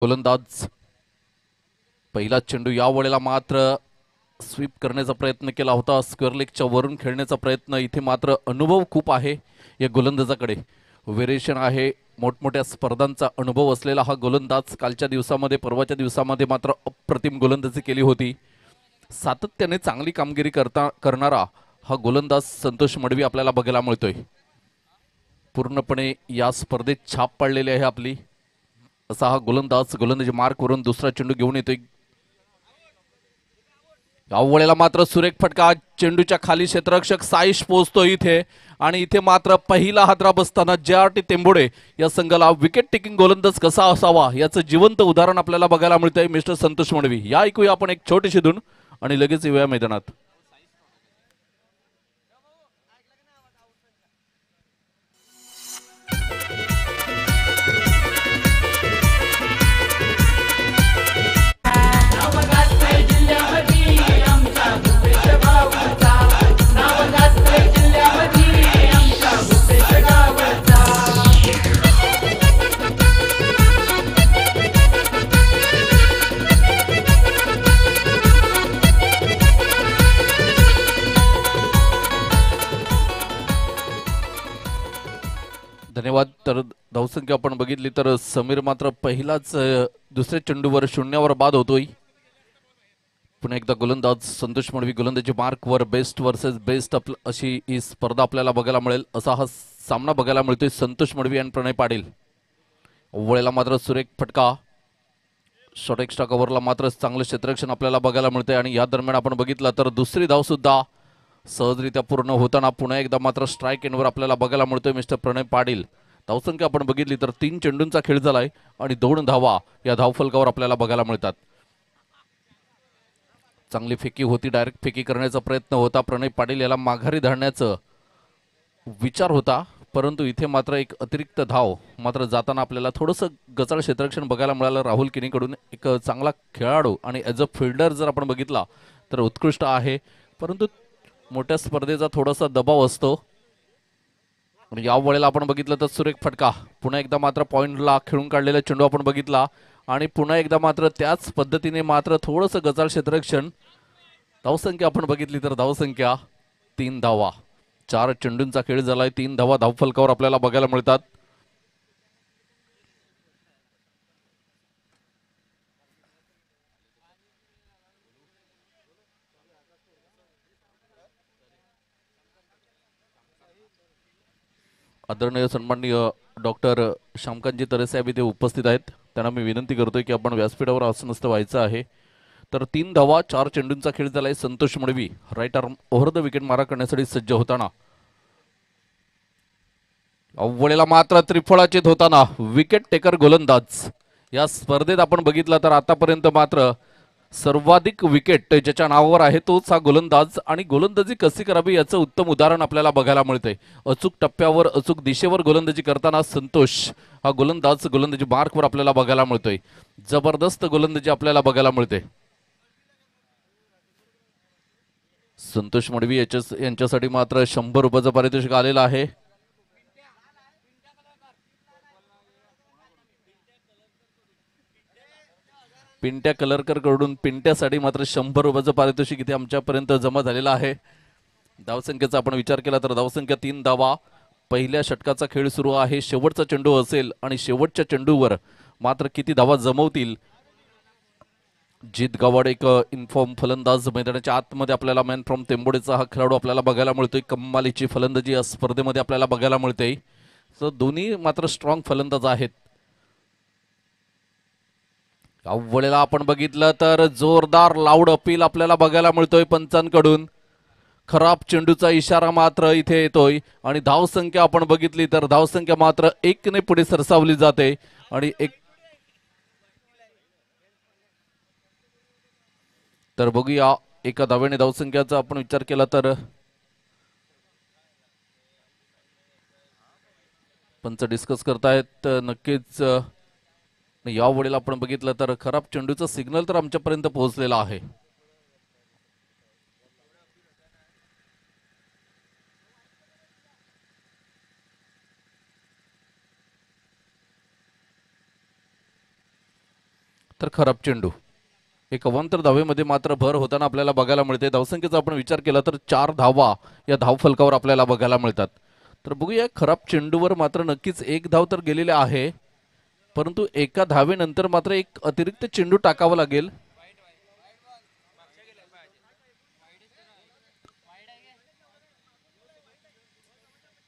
गोलंदाज पहिला चेंडू या वेळेला मात्र स्वीप करण्याचा प्रयत्न केला होता, स्क्वेअर लेगच्या वरून खेळण्याचा प्रयत्न. इथे मात्र अनुभव खूप आहे या गोलंदाजाकडे, व्हेरिएशन आहे, मोठमोठ्या स्पर्धांचा अनुभव असलेला हा गोलंदाज. कालच्या दिवसामध्ये परवाच्या दिवसामध्ये मात्र अप्रतिम गोलंदाजी केली होती. सातत्याने चांगली कामगिरी करणारा हा गोलंदाज संतोष मडवी आपल्याला बघायला मिळतोय. पूर्णपणे या स्पर्धेत छाप पाडलेली आहे आपली असा हा गोलंदाजी मार्कवरून दुसरा चेंडू घेऊन येतोय. यावेळेला मात्र सुरेख फटका, चेंडूच्या खाली क्षेत्ररक्षक साईश पोहोचतो इथे आणि इथे मात्र पहिला हादरा बसताना JRT टेंबोडे या संघाला विकेट टेकिंग गोलंदाज कसा असावा याचं जिवंत उदाहरण आपल्याला बघायला मिळतंय मिस्टर संतोष मडवी. या ऐकूया आपण एक छोटीशी धून आणि लगेच येऊया मैदानात. धन्यवाद. तर धावसंख्या आपण बघितली तर समीर मात्र पहिलाच दुसऱ्या चेंडूवर शून्यावर बाद होतोय. पुन्हा एकदा गोलंदाज संतोष मडवी गोलंदाजी मार्कवर बेस्ट वर्सेस बेस्ट अशी ही स्पर्धा आपल्याला बघायला मिळेल असा हा सामना बघायला मिळतोय संतोष मडवी आणि प्रणय पाटील. वेळेला मात्र सुरेख फटका, शॉर्ट एक्स्ट्रा कव्हरला मात्र चांगलं क्षेत्ररक्षण आपल्याला बघायला मिळतंय आणि या दरम्यान आपण बघितलं तर दुसरी धाव सुद्धा सहजरित्या पूर्ण होताना पुन्हा एकदा मात्र स्ट्राईक एंडवर आपल्याला बघायला मिळतोय मिस्टर प्रणय पाटील. धावसंख्या आपण बघितली तर 3 चेंडूंचा खेळ झालाय आणि 2 धावा या धावफलकावर आपल्याला बघायला मिळतात. चांगली फेकी होती, डायरेक्ट फेकी करण्याचा प्रयत्न होता, प्रणय पाटील याला माघारी धरण्याचा विचार होता, परंतु इथे मात्र एक अतिरिक्त धाव मात्र जाताना आपल्याला थोडंसं गचाळ क्षेत्ररक्षण बघायला मिळालं राहुल किनीकडून. एक चांगला खेळाडू आणि ॲज अ फिल्डर जर आपण बघितला तर उत्कृष्ट आहे, परंतु मोठ्या स्पर्धेचा थोडासा दबाव असतो. या वेळेला आपण बघितलं तर सुरेख फटका, पुन्हा एकदा मात्र पॉइंटला खेळून काढलेला चेंडू आपण बघितला आणि पुन्हा एकदा मात्र त्याच पद्धतीने मात्र थोडंसं गचाळ क्षेत्ररक्षण. धावसंख्या आपण बघितली तर धावसंख्या 3 धावा, 4 चेंडूंचा खेळ झालाय, 3 धावा धावफलकावर आपल्याला बघायला मिळतात. आदरणीय सन्माननीय डॉक्टर श्यामकांतजी तरे साहेब इथे उपस्थित आहेत. त्यांना मी विनंती करतोय की आपण व्यासपीठावर आसनस्थ व्हायचं आहे. तर 3 धावा 4 चेंडूंचा खेळ झालाय. Santosh Madavi right arm over the wicket मारा करण्यासाठी सज्ज होताना अव्वळेला मात्र त्रिफळाचीत होताना विकेट टेकर गोलंदाज. या स्पर्धेत आपण बघितलं तर आतापर्यंत मात्र सर्वाधिक विकेट ज्याच्या नावावर आहे तोच हा गोलंदाज आणि गोलंदाजी कशी करावी याचं उत्तम उदाहरण आपल्याला बघायला मिळतंय. अचूक टप्प्यावर अचूक दिशेवर गोलंदाजी करताना संतोष हा गोलंदाजी मार्कवर आपल्याला बघायला मिळतोय. जबरदस्त गोलंदाजी आपल्याला बघायला मिळते. संतोष मडवी यांच्यासाठी मात्र 100 रुपयाचं पारितोषिक आलेलं आहे. पिंट्या कलरकर कडून पिंट्यासाठी मात्र 100 रुपयाचं पारितोषिक इथे आमच्यापर्यंत जमा झालेलं आहे. धावसंख्येचा आपण विचार केला तर धावसंख्या 3 धावा. पहिल्या षटकाचा खेळ सुरू आहे, शेवटचा चेंडू असेल आणि शेवटच्या चेंडूवर मात्र किती धावा जमवतील. जित गावड एक इन्फॉर्म फलंदाज मैदानाच्या आतमध्ये आपल्याला मॅन फ्रॉम तेंबोडेचा हा खेळाडू आपल्याला बघायला मिळतोय. कमालीची फलंदाजी या स्पर्धेमध्ये आपल्याला बघायला मिळते. सो दोन्ही मात्र स्ट्रॉंग फलंदाज आहेत. वेळेला आपण बघितलं तर जोरदार लाऊड अपील आपल्याला बघायला मिळतोय पंचांकडून. खराब चेंडूचा इशारा मात्र इथे येतोय आणि धावसंख्या आपण बघितली तर धावसंख्या मात्र 1 ने पुढे सरसावली जाते आणि तर बघूया एका धावेने धावसंख्याचा आपण विचार केला तर पंच डिस्कस करतायत नक्कीच. या वेळेला आपण बघितलं तर खराब चेंडूचा सिग्नल तर आमच्यापर्यंत पोहोचलेला आहे. तर खराब चेंडू. एक अवांतर धावेमध्ये मात्र भर होताना आपल्याला बघायला मिळते. धावसंख्येचा आपण विचार केला तर 4 धावा या धावफलकावर आपल्याला बघायला मिळतात. तर बघूया खराब चेंडूवर मात्र नक्कीच एक धाव तर गेलेले आहे, परंतु एका धावेनंतर मात्र एक अतिरिक्त चेंडू टाकावा लागेल.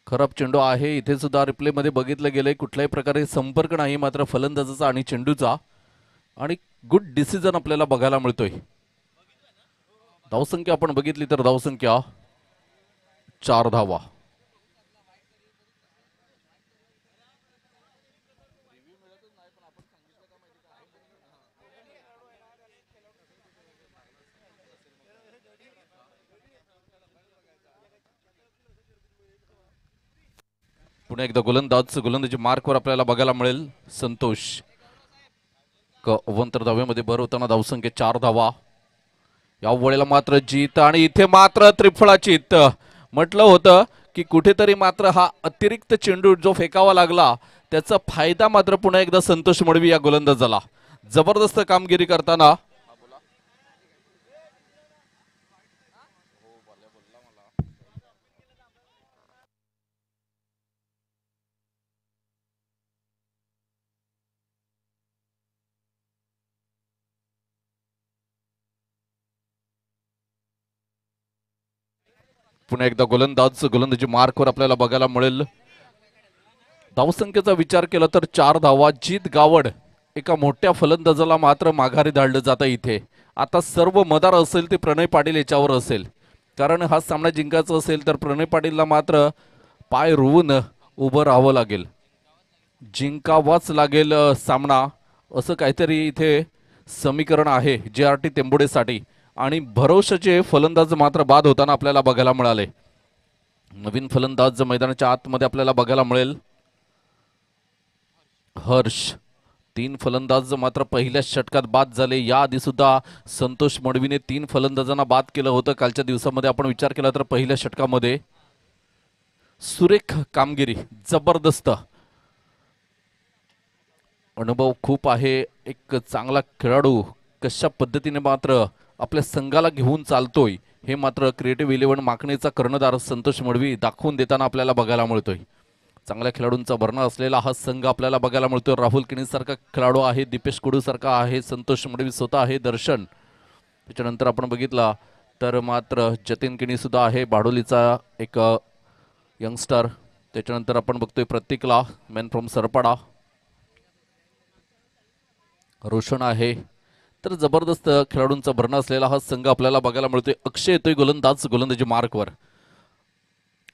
खराब चेंडू आहे. इथे सुद्धा रिप्ले मध्ये बघितलं गेलंय कुठल्याही प्रकारे संपर्क नाही मात्र फलंदाजाचा आणि चेंडूचा, आणि गुड डिसिजन आपल्याला बघायला मिळतोय. धावसंख्या आपण बघितली तर धावसंख्या 4 धावा. पुन्हा एकदा गोलंदाजी मार्कवर आपल्याला बघायला मिळेल संतोष. अवंतर धावेमध्ये भर होताना धावसंख्या 4 धावा. या वेळेला मात्र जीत, आणि इथे मात्र त्रिफळाची जीत. म्हटलं होतं की कुठेतरी मात्र हा अतिरिक्त चेंडू जो फेकावा लागला त्याचा फायदा मात्र पुन्हा एकदा संतोष मडवी या गोलंदाजाला. जबरदस्त कामगिरी करताना पुन्हा एकदा गोलंदाजी मार्कवर आपल्याला बघायला मिळेल. धावसंख्येचा विचार केला तर 4 धावा. जीत गावड एका मोठ्या फलंदाजाला मात्र माघारी धाडलं जातं. इथे आता सर्व मदार असेल ते प्रणय पाटील याच्यावर असेल, कारण हा सामना जिंकायचा असेल तर प्रणय पाटीलला मात्र पाय रोवून उभं राहावं लागेल, जिंकावाच लागेल सामना, असं काहीतरी इथे समीकरण आहे JRT तेंबुडेसाठी. आणि भरोशाचे फलंदाज मात्र बाद होताना आपल्याला बघायला मिळाले. नवीन फलंदाज मैदानाच्या आतमध्ये आपल्याला बघायला मिळेल हर्ष. 3 फलंदाज मात्र पहिल्या षटकात बाद झाले. याआधी सुद्धा संतोष मडवीने 3 फलंदाजांना बाद केलं होतं. कालच्या दिवसामध्ये आपण विचार केला तर पहिल्या षटकामध्ये सुरेख कामगिरी, जबरदस्त अनुभव खूप आहे. एक चांगला खेळाडू कशा पद्धतीने मात्र आपल्या संघाला घेऊन चालतोय हे मात्र क्रिएटिव्ह 11 माकणेचा कर्णधार संतोष मडवी दाखवून देताना आपल्याला बघायला मिळतोय. चांगल्या खेळाडूंचा भरणा असलेला हा संघ आपल्याला बघायला मिळतोय. राहुल किनी सारखा खेळाडू आहे, दीपेश कुडू सारखा आहे, संतोष मडवी स्वतः आहे, दर्शन. त्याच्यानंतर आपण बघितला तर मात्र जतीन किनी सुद्धा आहे, बाडोलीचा एक यंगस्टर. त्याच्यानंतर आपण बघतोय प्रतीकला, मॅन फ्रॉम सरपाडा, रोशन आहे. तर जबरदस्त खेळाडूंचा भरणा असलेला हा संघ आपल्याला बघायला मिळतोय. अक्षय येतोय गोलंदाजी मार्कवर.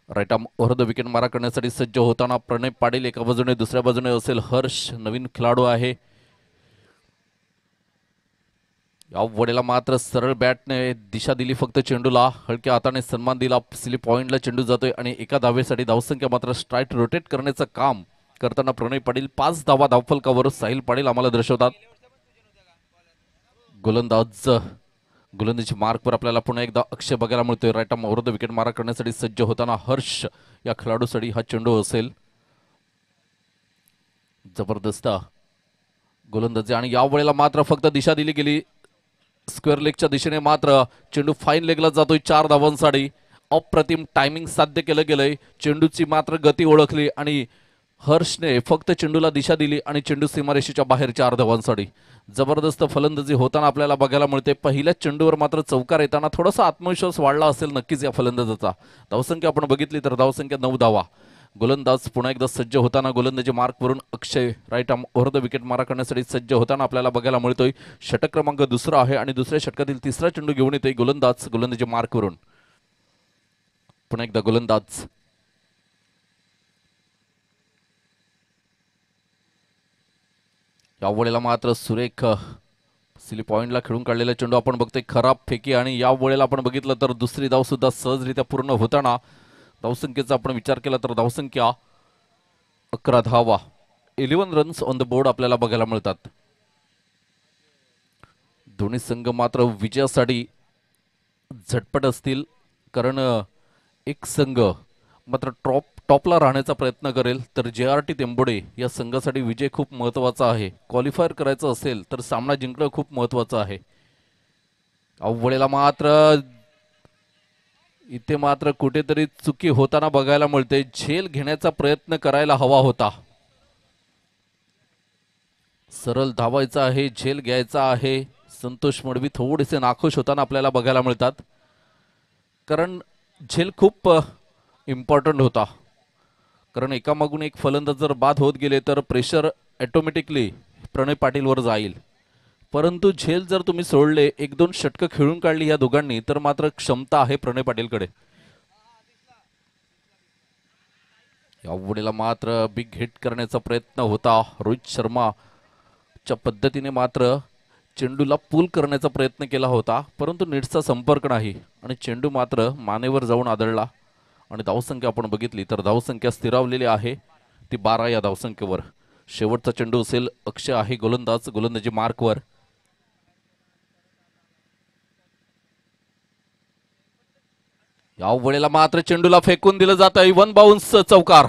Right arm over the wicket मारा करण्यासाठी सज्ज होताना प्रणय पाटील एका बाजूने, दुसऱ्या बाजूने असेल हर्ष, नवीन खेळाडू आहे. या वडेला मात्र सरळ बॅटने दिशा दिली फक्त चेंडूला, हलक्या हाताने सन्मान दिला. स्लिप पॉइंटला चेंडू जातोय आणि एका धावेसाठी धावसंख्या मात्र स्ट्राईक रोटेट करण्याचं काम करताना प्रणय पाटील 5 धावा धावफलकावर साहिल पाटील आम्हाला दर्शवतात. गोलंदाजी मार्कवर आपल्याला पुन्हा एकदा अक्षय बघायला मिळतोय. Right arm over the wicket मारा करण्यासाठी सज्ज होताना हर्ष या खेळाडूसाठी हा चेंडू असेल. जबरदस्त गोलंदाजी, आणि या वेळेला मात्र फक्त दिशा दिली गेली स्क्वेअर लेगच्या दिशेने. मात्र चेंडू फाईन लेगला जातोय 4 धावांसाठी. अप्रतिम टायमिंग साध्य केलं गेलंय. चेंडूची मात्र गती ओळखली आणि हर्षने फक्त चेंडूला दिशा दिली आणि चेंडू सीमारेषेच्या बाहेर 4 धावांसाठी. जबरदस्त फलंदाजी होताना आपल्याला बघायला मिळते. पहिल्या चेंडूवर मात्र चौकार येताना थोडासा आत्मविश्वास वाढला असेल नक्कीच या फलंदाजाचा. धावसंख्या आपण बघितली तर धावसंख्या 9 धावा. गोलंदाज पुन्हा एकदा सज्ज होताना गोलंदाजी मार्कवरून Akshay right arm over the wicket मारा करण्यासाठी सज्ज होताना आपल्याला बघायला मिळतोय. षटक क्रमांक 2 आहे आणि दुसऱ्या षटकातील 3रा चेंडू घेऊन येतोय गोलंदाजी मार्कवरून. पुन्हा एकदा गोलंदाज. या वेळेला मात्र सुरेख स्लिप पॉइंटला खेळून काढलेला चेंडू आपण बघतोय, खराब फेकी. आणि या वेळेला आपण बघितलं तर दुसरी धाव सुद्धा सहजरित्या पूर्ण होताना धावसंख्येचा आपण विचार केला तर धावसंख्या 11 धावा, 11 रन्स ऑन द बोर्ड आपल्याला बघायला मिळतात. दोन्ही संघ मात्र विजयासाठी झटपट असतील, कारण एक संघ मात्र टॉपला राहण्याचा प्रयत्न करेल तर JRT टेंबोडे या संघासाठी विजय खूप महत्त्वाचा आहे. क्वालिफायर करायचं असेल तर सामना जिंकणं खूप महत्त्वाचं आहे. अवघडेला मात्र इथे मात्र कुठेतरी चुकी होताना बघायला मिळते. झेल घेण्याचा प्रयत्न करायला हवा होता. सरळ धावायचा आहे, झेल घ्यायचा आहे. संतोष मडवी थोडेसे नाखुश होताना आपल्याला बघायला मिळतात, कारण झेल खूप इम्पॉर्टंट होता. कारण एकामागून एक फलंदाज जर बाद होत गेले तर प्रेशर ऑटोमॅटिकली प्रणय पाटीलवर जाईल. परंतु झेल जर तुम्ही सोडले, एक दोन षटकं खेळून काढली या दोघांनी, तर मात्र क्षमता आहे प्रणय पाटीलकडे. यावेळेला मात्र बिग हिट करण्याचा प्रयत्न होता रोहित शर्माच्या पद्धतीने. मात्र चेंडूला पूल करण्याचा प्रयत्न केला होता, परंतु नीटचा संपर्क नाही आणि चेंडू मात्र मानेवर जाऊन आदळला. आणि धावसंख्या आपण बघितली तर धावसंख्या स्थिरावलेली आहे ती 12 या धावसंख्येवर. शेवटचा चेंडू असेल. अक्षय आहे गोलंदाज, गोलंदाजी मार्कवर. या वेळेला मात्र चेंडूला फेकून दिलं जात आहे. वन बाउन्स चौकार.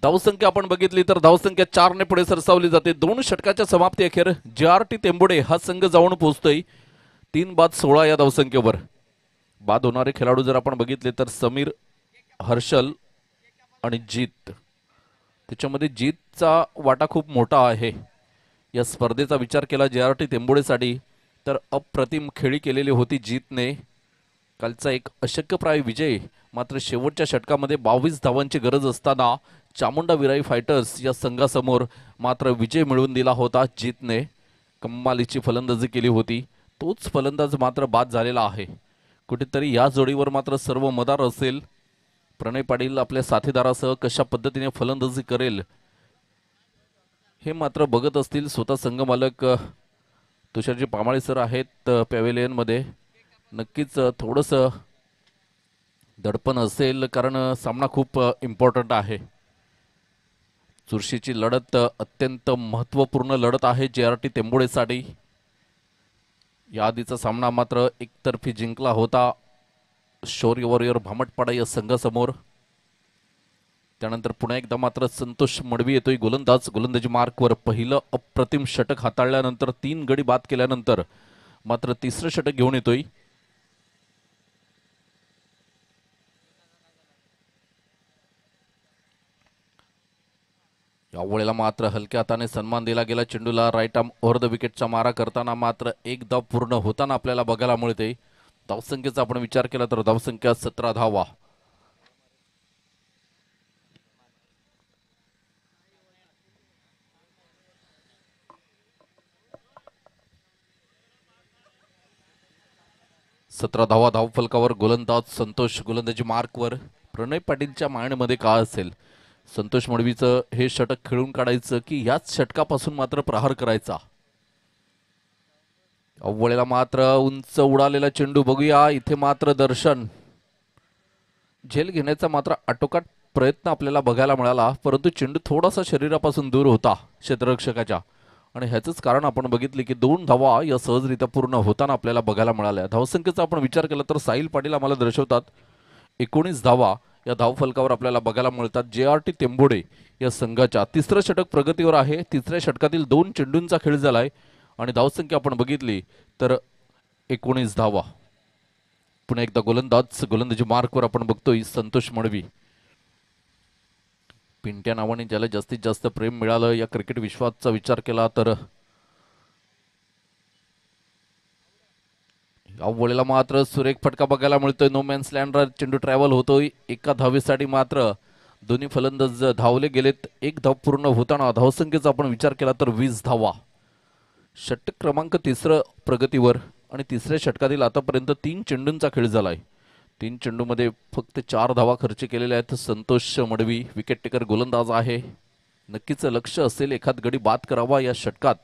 धावसंख्या आपण बघितली तर धावसंख्या 4ने पुढे सरसावली जाते. 2 षटकाच्या समाप्ती अखेर JRT टेंबोडे हा संघ जाऊन पोहोचतोय 3 बाद 16 या धावसंख्येवर. बाद होणारे खेळाडू जर आपण बघितले तर समीर, हर्षल आणि जीत. त्याच्यामध्ये जीतचा वाटा खूप मोठा आहे. या स्पर्धेचा विचार केला JRT टेंबोडेसाठी तर अप्रतिम खेळी केलेली होती जीतने. कालचा एक अशक्यप्राय विजय. मात्र शेवटच्या षटकामध्ये 22 धावांची गरज असताना चामुंडा विराई फायटर्स या संघासमोर मात्र विजय मिळवून दिला होता जीतने. कमालीची फलंदाजी केली होती. तोच फलंदाज मात्र बाद झालेला आहे. कुठेतरी या जोडीवर मात्र सर्व मदार असेल. प्रणय पाटील आपल्या साथीदारासह कशा पद्धतीने फलंदाजी करेल हे मात्र बघत असतील. स्वतः संघमालक तुषारजी पामाळे सर आहेत पॅव्हेलियनमध्ये. नक्कीच थोडंसं दडपण असेल, कारण सामना खूप इम्पॉर्टंट आहे. चुरशीची लढत अत्यंत महत्त्वपूर्ण लढत आहे JRT टेंबोडेसाठी. या आधीचा सामना मात्र एकतर्फी जिंकला होता शौर्य वॉरियर भामटपाडा या संघासमोर. त्यानंतर पुन्हा एकदा मात्र संतोष मडवी येतोय गोलंदाज, गोलंदाजी मार्कवर. पहिलं अप्रतिम षटक हाताळल्यानंतर 3 गडी बाद केल्यानंतर मात्र तिसरं षटक घेऊन येतोय. यावेळेला मात्र हलक्या हाताने सन्मान दिला गेला चेंडूला. राईट आर्म ओव्हर द विकेटचा मारा करताना मात्र एक धाव पूर्ण होताना आपल्याला बघायला मिळते. धावसंख्येचा आपण विचार केला तर धावसंख्या 17 धावा. धावा धावफलकावर. गोलंदाज संतोष गोलंदाजी मार्कवर. प्रणय पाटीलच्या माइंडमध्ये काय असेल? संतोष मडवीचं हे षटक खेळून काढायचं की याच षटकापासून मात्र प्रहार करायचा? अव्वळेला मात्र उंच उडालेला चेंडू बघूया. इथे मात्र दर्शन झेल घेण्याचा मात्र आटोकाट प्रयत्न आपल्याला बघायला मिळाला, परंतु चेंडू थोडासा शरीरापासून दूर होता क्षेत्ररक्षकाच्या. आणि ह्याचंच कारण आपण बघितले की 2 धावा या सहजरित्या पूर्ण होताना आपल्याला बघायला मिळाल्या. धावसंख्येचा आपण विचार केला तर साहिल पाटील आम्हाला दर्शवतात 19 धावा या धावफलकावर आपल्याला बघायला मिळतात. JRT टेंबोडे या संघाच्या तिसरं षटक प्रगतीवर आहे. तिसऱ्या षटकातील 2 चेंडूंचा खेळ झालाय आणि धावसंख्या आपण बघितली तर 19 धावा. पुन्हा एकदा गोलंदाज, गोलंदाजी मार्कवर आपण बघतोय संतोष मडवी. पिंट्या नावाने ज्याला जास्तीत जास्त प्रेम मिळालं या क्रिकेट विश्वाचा विचार केला तर यावेळेला मात्र सुरेख फटका बघायला मिळतोय. नो मॅन्स लँडवर चेंडू ट्रॅव्हल होतोय. एका धावेसाठी मात्र दोन्ही फलंदाज धावले गेलेत. एक धाव पूर्ण होताना धावसंख्येचा आपण विचार केला तर 20 धावा. षटक क्रमांक 3 प्रगतीवर आणि तिसऱ्या षटकातील आतापर्यंत 3 चेंडूंचा खेळ झालाय. 3 चेंडूमध्ये फक्त 4 धावा खर्च केलेल्या आहेत. संतोष मडवी विकेट टेकर गोलंदाज आहे. नक्कीच लक्ष असेल एखाद गडी बाद करावा या षटकात,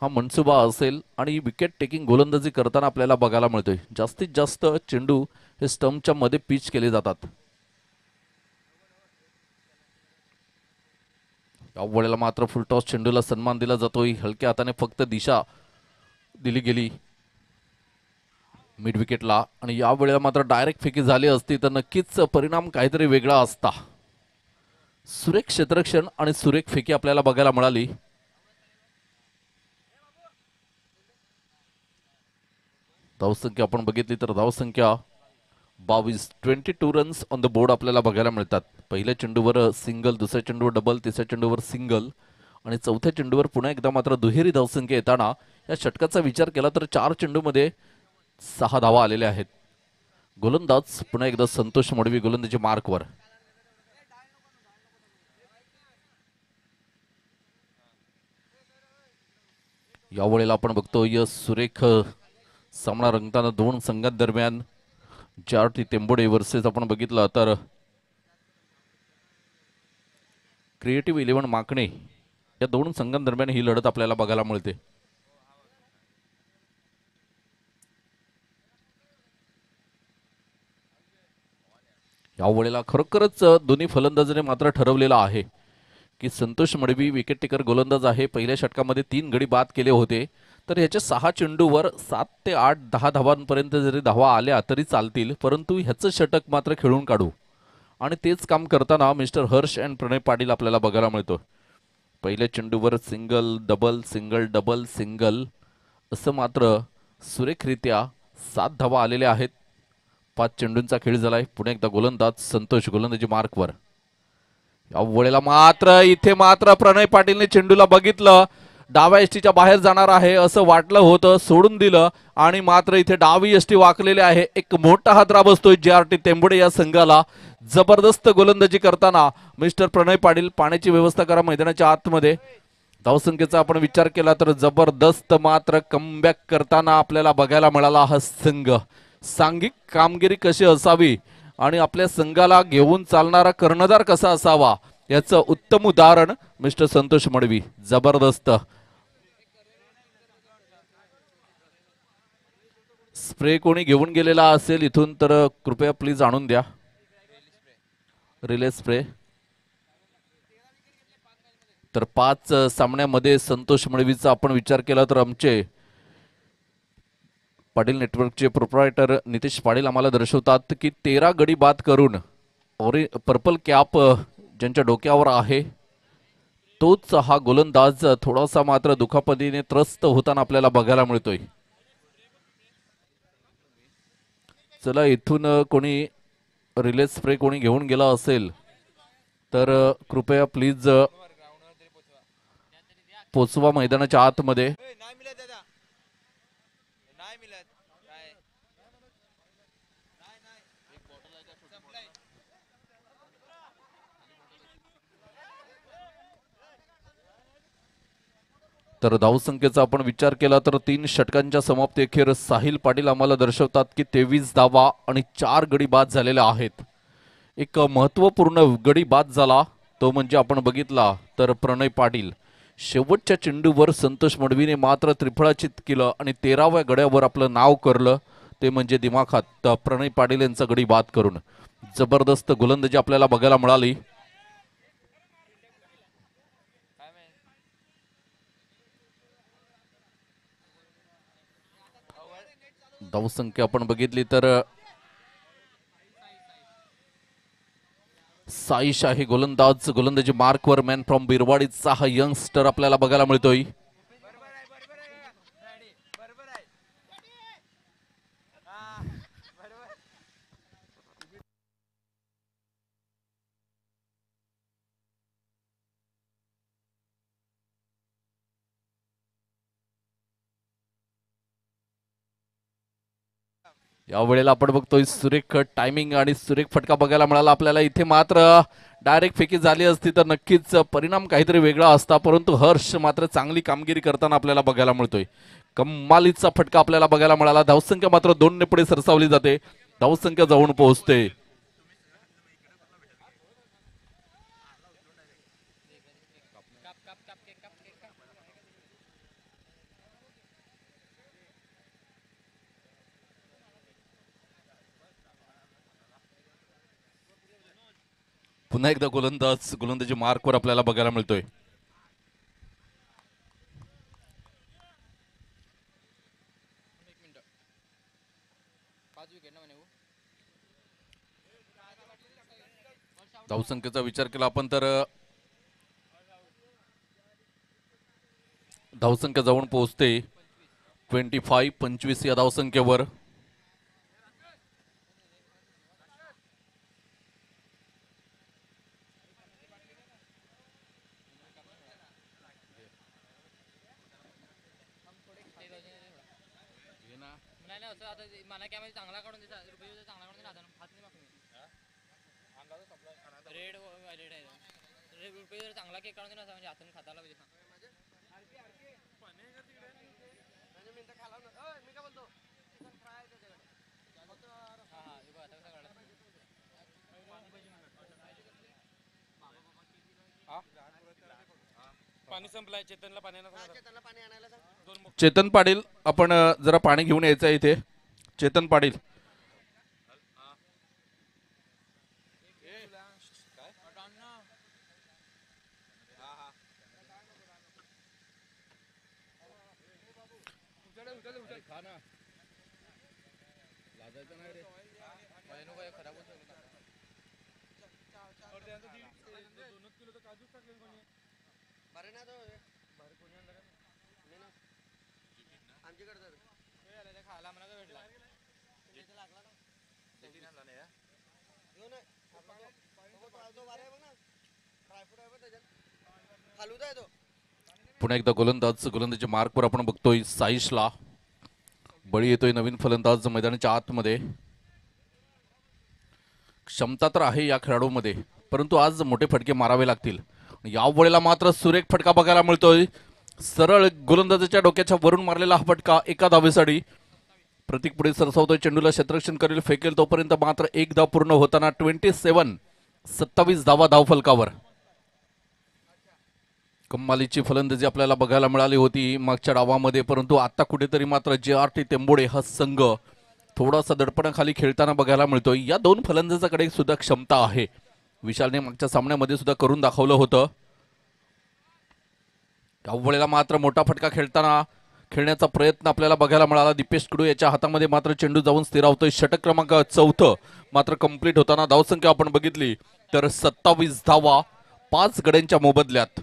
हा मनसुबा असेल आणि विकेट टेकिंग गोलंदाजी करताना आपल्याला बघायला मिळतोय. जास्तीत जास्त चेंडू हे स्टंपच्या मध्ये पिच केले जातात. यावेळेला मात्र फुलटॉस चेंडूला सन्मान दिला जातोय. हलक्या हाताने फक्त दिशा दिली गेली. मिड विकेटला आणि या वेळेला मात्र डायरेक्ट फेकी झाली असती तर नक्कीच परिणाम काहीतरी वेगळा असता. सुरेख क्षेत्ररक्षण आणि सुरेख फेकी आपल्याला बघायला मिळाली. धावसंख्या आपण बघितली तर धावसंख्या 22, 22 रन्स ऑन द बोर्ड आपल्याला बघायला मिळतात. पहिल्या चेंडूवर सिंगल, दुसऱ्या चेंडूवर डबल, तिसऱ्या चेंडूवर सिंगल आणि चौथ्या चेंडूवर पुन्हा एकदा मात्र दुहेरी धावसंख्या येताना या षटकाचा विचार केला तर 4 चेंडूमध्ये 6 धावा आलेल्या आहेत. गोलंदाज पुन्हा एकदा संतोष मडवी गोलंदाजी मार्कवर. यावेळेला आपण बघतोय सुरेख सामना रंगताना दोन संघांदरम्यान. JRT तेंबोडे वर्सेस आपण बघितलं तर क्रिएटिव्ह 11 माकणे. या दोन संघांदरम्यान ही लढत आपल्याला बघायला मिळते. यावेळेला खरोखरच दोन्ही फलंदाजाने मात्र ठरवलेलं आहे की संतोष मडवी विकेट टेकर गोलंदाज आहे. पहिल्या षटकामध्ये 3 गडी बाद केले होते तर याच्या 6 चेंडूवर 7 ते 8, 10 धावांपर्यंत जरी धावा आल्या तरी चालतील, परंतु ह्याचं षटक मात्र खेळून काढू. आणि तेच काम करताना मिस्टर हर्ष अँड प्रणय पाटील आपल्याला बघायला मिळतो. पहिल्या चेंडूवर single double single double single असं मात्र सुरेखरित्या 7 धावा आलेल्या आहेत. 5 चेंडूंचा खेळ झालाय. पुन्हा एकदा गोलंदाज संतोष गोलंदाजी मार्कवर. या वेळेला मात्र इथे मात्र प्रणय पाटीलने चेंडूला बघितलं, डाव्या यष्टीच्या बाहेर जाणार आहे असं वाटलं होतं, सोडून दिलं आणि मात्र इथे डावी यष्टी वाकलेली आहे. एक मोठा हादरा बसतोय JRT तेंबोडे या संघाला. जबरदस्त गोलंदाजी करताना मिस्टर प्रणय पाटील. पाण्याची व्यवस्था करा मैदानाच्या आतमध्ये. धावसंख्येचा आपण विचार केला तर जबरदस्त मात्र कमबॅक करताना आपल्याला बघायला मिळाला हा संघ. सांघिक कामगिरी कशी असावी आणि आपल्या संघाला घेऊन चालणारा कर्णधार कसा असावा याचं उत्तम उदाहरण मिस्टर संतोष मडवी. जबरदस्त स्प्रे कोणी घेऊन गेलेला असेल इथून तर कृपया प्लीज आणून द्या. Relay spray. तर 5 सामन्यामध्ये संतोष मडवीचा आपण विचार केला तर आमचे पाटील नेटवर्कचे प्रोप्रायटर नितेश पाटील आम्हाला दर्शवतात की 13 गडी बाद करून पर्पल कॅप ज्यांच्या डोक्यावर आहे तोच हा गोलंदाज थोडासा मात्र दुखापतीने त्रस्त होताना आपल्याला बघायला मिळतोय. चला इथून कोणी रिले स्प्रे कोणी घेऊन गेला असेल तर कृपया प्लीज पोचवा मैदानाच्या आतमध्ये. तर धावसंख्येचा आपण विचार केला तर 3 षटकांच्या समाप्ती अखेर साहिल पाटील आम्हाला दर्शवतात की 23 धावा आणि 4 गडी बाद झालेल्या आहेत. एक महत्त्वपूर्ण गडी बाद झाला तो म्हणजे आपण बघितला तर प्रणय पाटील. शेवटच्या चेंडूवर संतोष मडवीने मात्र त्रिफळाचित केलं आणि 13व्या गड्यावर आपलं नाव करलं, ते म्हणजे दिमाखात प्रणय पाटील यांचा गडी बाद करून. जबरदस्त गोलंदाजी आपल्याला बघायला मिळाली. धावसंख्या आपण बघितली तर साई शाही गोलंदाज गोलंदाजी मार्कवर. मॅन फ्रॉम बिरवाडीचा हा यंगस्टर आपल्याला बघायला मिळतोय. या वेळेला आपण बघतोय सुरेख टायमिंग आणि सुरेख फटका बघायला मिळाला आपल्याला. इथे मात्र डायरेक्ट फेकी झाली असती तर नक्कीच परिणाम काहीतरी वेगळा असता, परंतु हर्ष मात्र चांगली कामगिरी करताना आपल्याला बघायला मिळतोय. कमालीचा फटका आपल्याला बघायला मिळाला. धावसंख्या मात्र 2 ने पुढे सरसावली जाते. धावसंख्या जाऊन पोहोचते. पुन्हा एकदा गोलंदाजी मार्कवर आपल्याला बघायला मिळतोय. धावसंख्येचा विचार केला आपण तर धावसंख्या जाऊन पोहोचते 25 या धावसंख्येवर. चांगला केक काढून दिला म्हणजे हाताने खाताला पाहिजे. पाणी संपलाय. चेतनला पाणी आणायला सांग. चेतन पाटील आपण जरा पाणी घेऊन यायचं आहे इथे. चेतन पाटील पुन्हा एकदा गोलंदाजी मार्कवर आपण बघतोय. साईशला बळी येतोय नवीन फलंदाज मैदानाच्या आतमध्ये. क्षमता तर आहे या खेळाडूमध्ये, परंतु आज मोठे फटके मारावे लागतील. या वेळेला मात्र सुरेख फटका बघायला मिळतोय. सरळ गोलंदाजाच्या डोक्याच्या वरून मारलेला हा फटका एका धावेसाठी. प्रतीक पुढे सरसावतोय. चेंडूला क्षेत्ररक्षण करेल, फेकेल तोपर्यंत मात्र एक धाव पूर्ण होताना 27 धावा धावफलकावर. कमालीची फलंदाजी आपल्याला बघायला मिळाली होती मागच्या डावामध्ये, परंतु आता कुठेतरी मात्र JRT तेंबोडे हा संघ थोडासा दडपणाखाली खेळताना बघायला मिळतोय. या दोन फलंदाजाकडे सुद्धा क्षमता आहे. विशालने मागच्या सामन्यामध्ये सुद्धा करून दाखवलं होतं. त्यावेळेला मात्र मोठा फटका खेळण्याचा प्रयत्न आपल्याला बघायला मिळाला. दीपेश कुडू याच्या हातामध्ये मात्र चेंडू जाऊन स्थिरावतोय. षटक क्रमांक 4 मात्र कंप्लीट होताना धावसंख्या आपण बघितली तर 27 धावा 5 गड्यांच्या मोबदल्यात.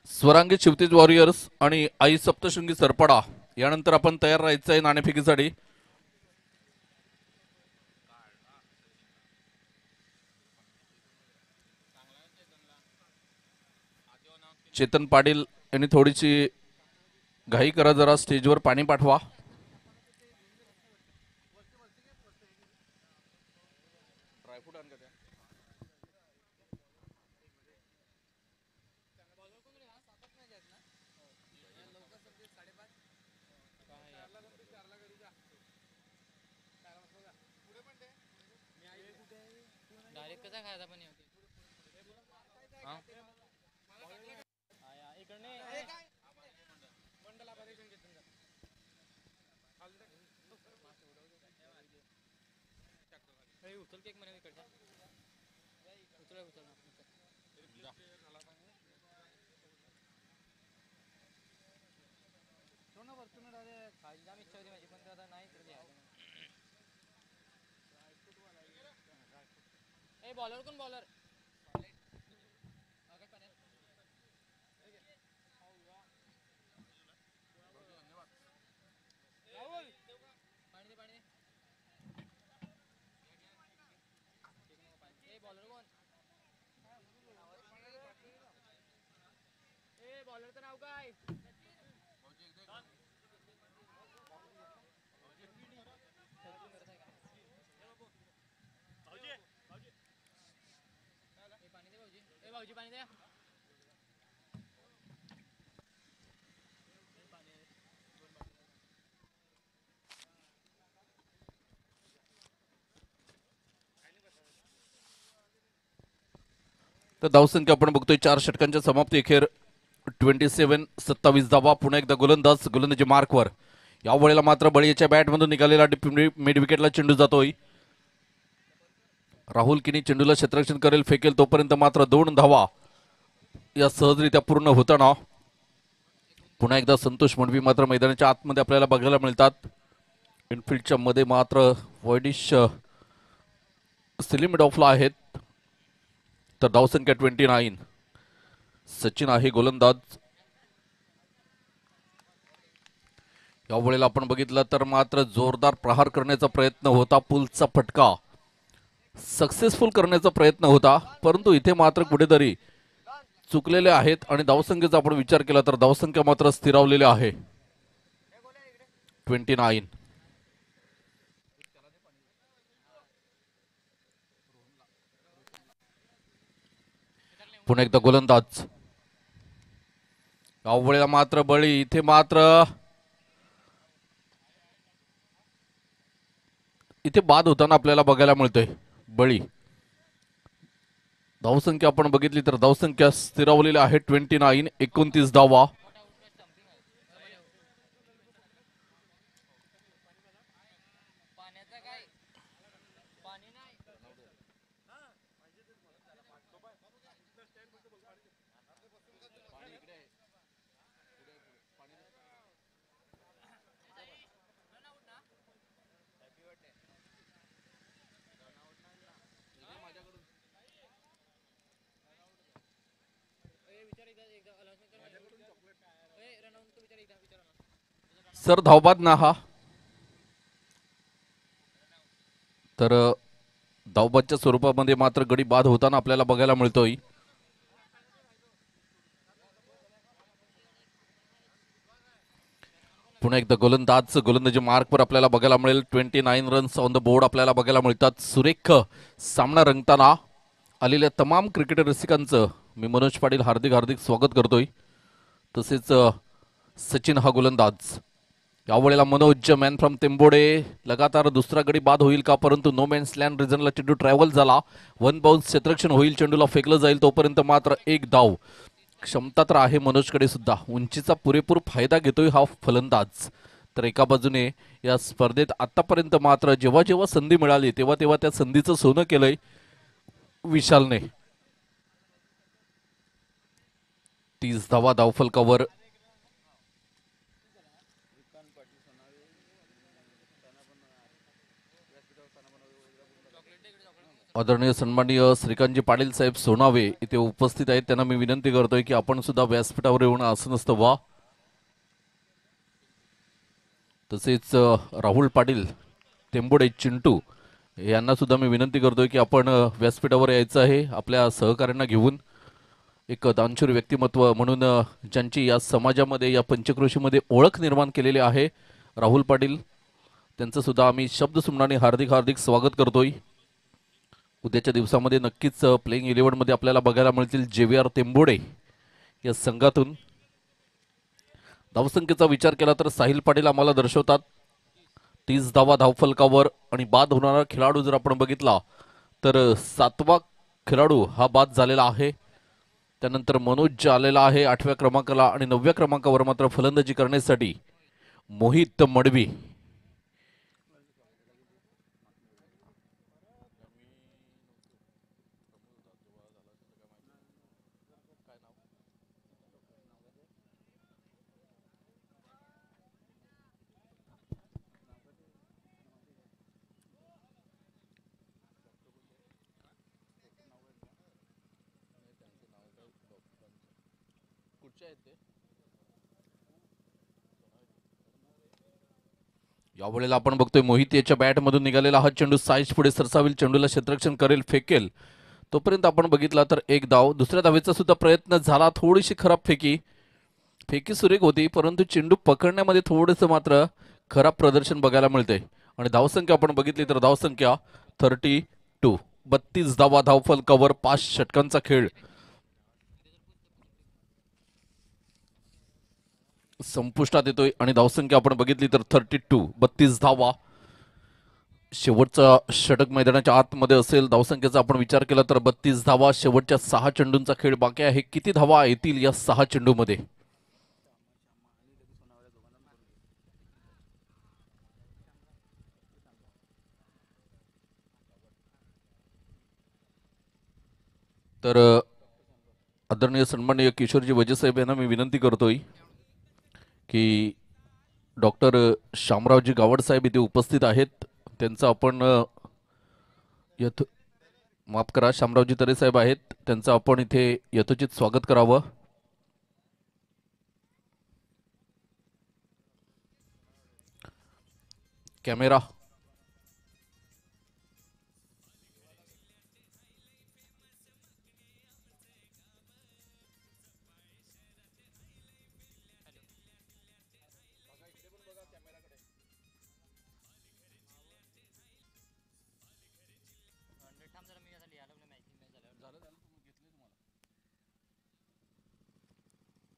स्वरांगी शिवतेज वॉरियर्स आणि आई सप्तशृंगी सरपडा यानंतर आपण तयार राहायचं आहे नाणेफेकीसाठी. चेतन पाटील यांनी थोडीशी घाई करा, जरा स्टेजवर पाणी पाठवा. बॉलर कोण बॉलर बॉलरचं नाव काय? भाऊजी पाणी द्या. तर धावसंख्या आपण बघतोय 4 षटकांच्या समाप्ती अखेर 27 धावा. पुन्हा एकदा गोलंदाज गोलंदाजी मार्कवर. यावेळेला मात्र बळीच्या बॅटमधून निघालेला मिड विकेटला चेंडू जातोय. राहुल किनी चेंडूला क्षेत्ररक्षण करेल, फेकेल तोपर्यंत मात्र 2 धावा या सहजरित्या पूर्ण होताना पुन्हा एकदा संतोष मंडवी मात्र मैदानाच्या आतमध्ये आपल्याला बघायला मिळतात. इनफिल्डच्या मध्ये मात्र वॉइडिश सिलिमिड ऑफला आहेत. तर धावसंख्या 29. सचिन आहे गोलंदाज. यावेळेला आपण बघितलं तर मात्र जोरदार प्रहार करण्याचा प्रयत्न होता. पुलचा फटका सक्सेसफुल करण्याचा प्रयत्न होता, परंतु इथे मात्र कुठेतरी चुकलेले आहेत आणि धावसंख्येचा आपण विचार केला तर धावसंख्या मात्र स्थिरावलेली आहे 29. पुन्हा एकदा गोलंदाज. यावेळेला मात्र बळी इथे मात्र इथे बाद होताना आपल्याला बघायला मिळतोय. बळी धावसंख्या आपण बघितली तर धावसंख्या स्थिरावलेली आहे 29. 29 धावा. सर धावबाद ना हा. तर धावबादच्या स्वरूपामध्ये मात्र गडी बाद होताना आपल्याला बघायला मिळतोय. पुन्हा एकदा गोलंदाज गोलंदाजी मार्कवर आपल्याला बघायला मिळेल. 29 रन्स ऑन द बोर्ड आपल्याला बघायला मिळतात. सुरेख सामना रंगताना आलेल्या तमाम क्रिकेट रसिकांचं मी मनोज पाटील हार्दिक हार्दिक स्वागत करतोय. तसेच सचिन हा गोलंदाज. यावेळेला मनोज मॅन फ्रॉम तेंबोडे लगातार दुसरा गडी बाद होईल का, परंतु नो मॅन्स लँड रिजनला चेंडू ट्रॅव्हल झाला. 1 बाउन्स क्षेत्ररक्षण होईल, चेंडूला फेकलं जाईल तोपर्यंत मात्र 1 धाव. क्षमता तर आहे मनोजकडे सुद्धा. उंचीचा पुरेपूर फायदा घेतोय हा फलंदाज. तर एका बाजूने या स्पर्धेत आतापर्यंत मात्र जेव्हा जेव्हा संधी मिळाली तेव्हा तेव्हा त्या संधीचं सोनं केलंय विशालने. 30 धावा धावफलकावर. आदरणीय सन्माननीय श्रीकांतजी पाटील साहेब सोनावे इथे उपस्थित आहेत. त्यांना मी विनंती करतोय की आपण सुद्धा व्यासपीठावर येऊन आसनस्थ व्हा. तसेच राहुल पाटील तेंबोडे चिंटू यांना सुद्धा मी विनंती करतोय की आपण व्यासपीठावर यायचं आहे. आपल्या सहकार्यांना घेऊन एक दानशूर व्यक्तिमत्व म्हणून ज्यांची या समाजामध्ये या पंचक्रोशीमध्ये ओळख निर्माण केलेली आहे राहुल पाटील, त्यांचं सुद्धा आम्ही शब्दसुमनाने हार्दिक हार्दिक स्वागत करतोय. उद्याच्या दिवसामध्ये नक्कीच प्लेइंग 11 मध्ये आपल्याला बघायला मिळतील JVR तेंबोडे या संघातून. धावसंख्येचा विचार केला तर साहिल पाटील आम्हाला दर्शवतात 30 धावा धावफलकावर. आणि बाद होणारा खेळाडू जर आपण बघितला तर 7वा खेळाडू हा बाद झालेला आहे. त्यानंतर मनोज आलेला आहे 8व्या क्रमांकाला आणि 9व्या क्रमांकावर मात्र फलंदाजी करण्यासाठी मोहित मडवी. यावेळेला आपण बघतोय मोहित याच्या बॅटमधून निघालेला हा चेंडू साईज पुढे सरसावेल, चेंडूला क्षेत्ररक्षण करेल, फेकेल तोपर्यंत आपण बघितला तर 1 धाव. दुसऱ्या धावेचा सुद्धा प्रयत्न झाला. थोडीशी खराब फेकी सुरेख होती, परंतु चेंडू पकडण्यामध्ये थोडंसं मात्र खराब प्रदर्शन बघायला मिळते. आणि धावसंख्या आपण बघितली तर धावसंख्या 32. 32 धावा धावफलकावर. 5 षटकांचा खेळ संपुष्टात येतोय आणि धावसंख्या आपण बघितली तर 32. 32 धावा. शेवटचा षटक मैदानाच्या आतमध्ये असेल. धावसंख्येचा आपण विचार केला तर 32 धावा. शेवटच्या 6 चेंडूंचा खेळ बाकी आहे. किती धावा येतील या 6 चेंडूमध्ये? तर आदरणीय सन्माननीय किशोरजी वजेसाहेब यांना मी विनंती करतोय की डॉक्टर शामरावजी गावड साहेब इथे उपस्थित आहेत. त्यांचं आपण माफ करा, शामरावजी तरे साहेब आहेत, त्यांचं आपण इथे यथोचित स्वागत करावं. कॅमेरा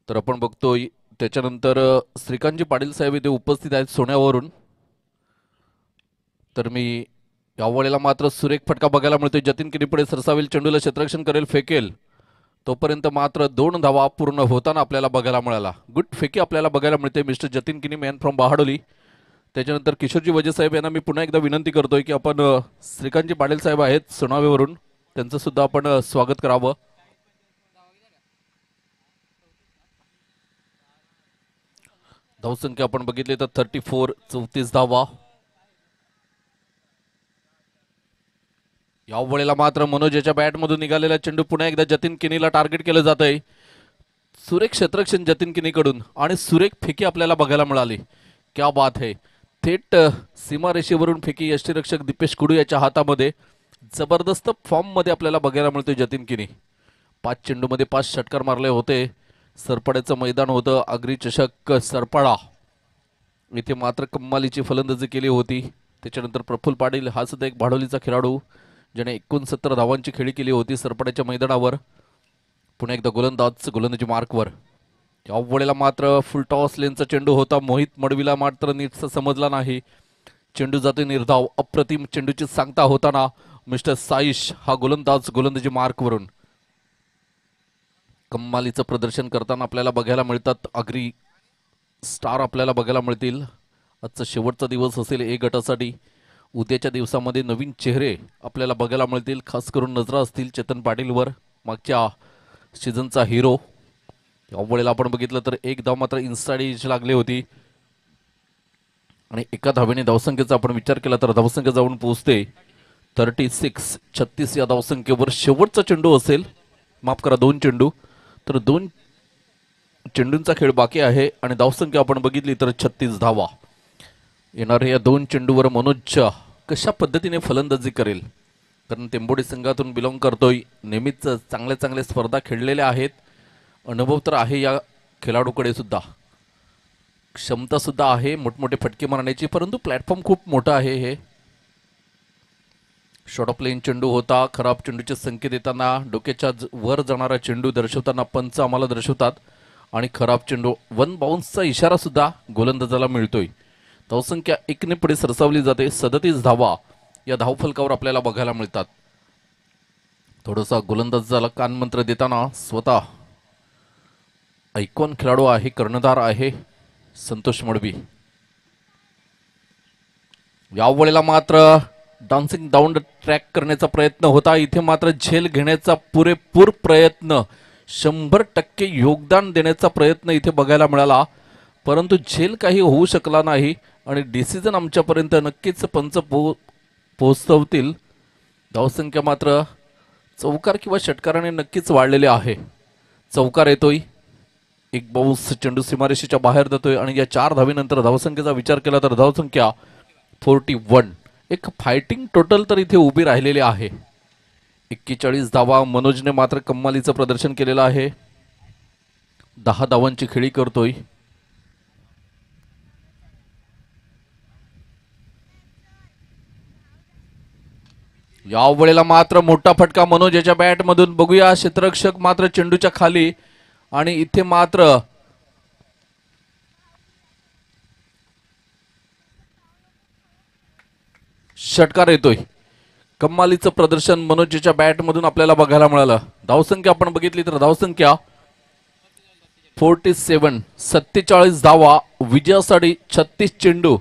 तर आपण बघतोय. त्याच्यानंतर श्रीकांतजी पाटील साहेब इथे उपस्थित आहेत सोन्यावरून. तर मी यावेळेला मात्र सुरेख फटका बघायला मिळतोय. जतीन किनी पुढे सरसावेल, चेंडूला क्षेत्ररक्षण करेल, फेकेल. तोपर्यंत मात्र 2 धावा पूर्ण होताना आपल्याला बघायला मिळाला. गुड फेकी आपल्याला बघायला मिळते मिस्टर जतीन किनी, मॅन फ्रॉम बहाडोली. त्याच्यानंतर किशोरजी वजेसाहेब यांना मी पुन्हा एकदा विनंती करतोय की आपण श्रीकांतजी पाटील साहेब आहेत सोनावेवरून, त्यांचं सुद्धा आपण स्वागत करावं. धावसंख्या आपण बघितली तर 34 धावा. या वेळेला मात्र मनोज याच्या बॅटमधून निघालेला चेंडू पुन्हा एकदा जतीन किनीला टार्गेट केलं जात आहे. सुरेख क्षेत्ररक्षण जतीन किनीकडून आणि सुरेख फेकी आपल्याला बघायला मिळाली. क्या बात है. थेट सीमारेषेवरून फेकी यष्टीरक्षक दीपेश कुडू याच्या हातामध्ये. जबरदस्त फॉर्म मध्ये आपल्याला बघायला मिळतोय जतीन किनी. 5 चेंडूमध्ये 5 षटकार मारले होते. सरपड्याचं मैदान होतं, आगरी चषक सरपडा. इथे मात्र कम्मालीची फलंदाजी केली होती. त्याच्यानंतर प्रफुल्ल पाटील हा सुद्धा एक भाडोलीचा खेळाडू ज्याने 69 धावांची खेळी केली होती सरपड्याच्या मैदानावर. पुन्हा एकदा गोलंदाजी मार्कवर. या वेळेला मात्र फुल टॉस लेनचा चेंडू होता. मोहित मडवीला मात्र नीटसा समजला नाही. चेंडू जातोय निर्धाव. अप्रतिम चेंडूची सांगता होताना मिस्टर साईश हा गोलंदाजी मार्कवरून कम्मालीचं प्रदर्शन करताना आपल्याला बघायला मिळतात. आगरी स्टार आपल्याला बघायला मिळतील. आजचा शेवटचा दिवस असेल ए गटासाठी. उद्याच्या दिवसामध्ये नवीन चेहरे आपल्याला बघायला मिळतील. खास करून नजरा असतील चेतन पाटीलवर, मागच्या सीझनचा हिरो. या वेळेला आपण बघितलं तर 1 धाव मात्र इन्स्टाडीज लागली होती आणि एका धावेने धावसंख्येचा आपण विचार केला तर धावसंख्या जाऊन पोहोचते 36 या धावसंख्येवर. शेवटचा चेंडू असेल, माफ करा 2 चेंडू. तर 2 चेंडूंचा खेळ बाकी आहे आणि धावसंख्या आपण बघितली तर 36 धावा. येणाऱ्या या 2 चेंडूवर मनोज कशा पद्धतीने फलंदाजी करेल, कारण टेंबोडी संघातून बिलॉंग करतोय. नेहमीच चांगल्या स्पर्धा खेळलेल्या आहेत. अनुभव तर आहे या खेळाडूकडे सुद्धा, क्षमता सुद्धा आहे मोठमोठे फटके मारण्याची, परंतु प्लॅटफॉर्म खूप मोठा आहे. हे शॉर्ट ऑफ लेन चेंडू होता. खराब चेंडूचे संकेत देताना डोक्याच्या वर जाणारा चेंडू दर्शवताना पंच आम्हाला दर्शवतात आणि खराब चेंडू 1 बाउन्सचा इशारा सुद्धा गोलंदाजाला मिळतोय. धावसंख्या 1 ने पुढे सरसावली जाते. 37 धावा या धावफलकावर आपल्याला बघायला मिळतात. थोडासा गोलंदाजाला कानमंत्र देताना स्वतः आयकॉन खेळाडू आहे, कर्णधार आहे संतोष मडवी. यावेळेला मात्र डान्सिंग डाऊन द ट्रॅक करण्याचा प्रयत्न होता. इथे मात्र झेल घेण्याचा पुरेपूर प्रयत्न, 100% योगदान देण्याचा प्रयत्न इथे बघायला मिळाला, परंतु झेल काही होऊ शकला नाही आणि डिसिजन आमच्यापर्यंत नक्कीच पंच पोहोचवतील. धावसंख्या मात्र चौकार किंवा षटकाराने नक्कीच वाढलेले आहे. चौकार येतोय, 1 बाउन्स चेंडू सीमारेषेच्या बाहेर जातोय आणि या 4 धावेनंतर धावसंख्येचा विचार केला तर धावसंख्या 41. एक फायटिंग टोटल तर इथे उभी राहिलेली आहे. 41 धावा. मनोजने मात्र कम्मालीचं प्रदर्शन केलेलं आहे. 10 धावांची खेळी करतोय. या वेळेला मात्र मोठा फटका मनोज याच्या बॅट मधून. बघूया, क्षेत्ररक्षक मात्र चेंडूच्या खाली आणि इथे मात्र षटकार येतोय. कमालीचं प्रदर्शन मनोजच्या बॅट मधून आपल्याला बघायला मिळालं. धावसंख्या आपण बघितली तर धावसंख्या 47, 47 धावा विजयासाठी 36 चेंडू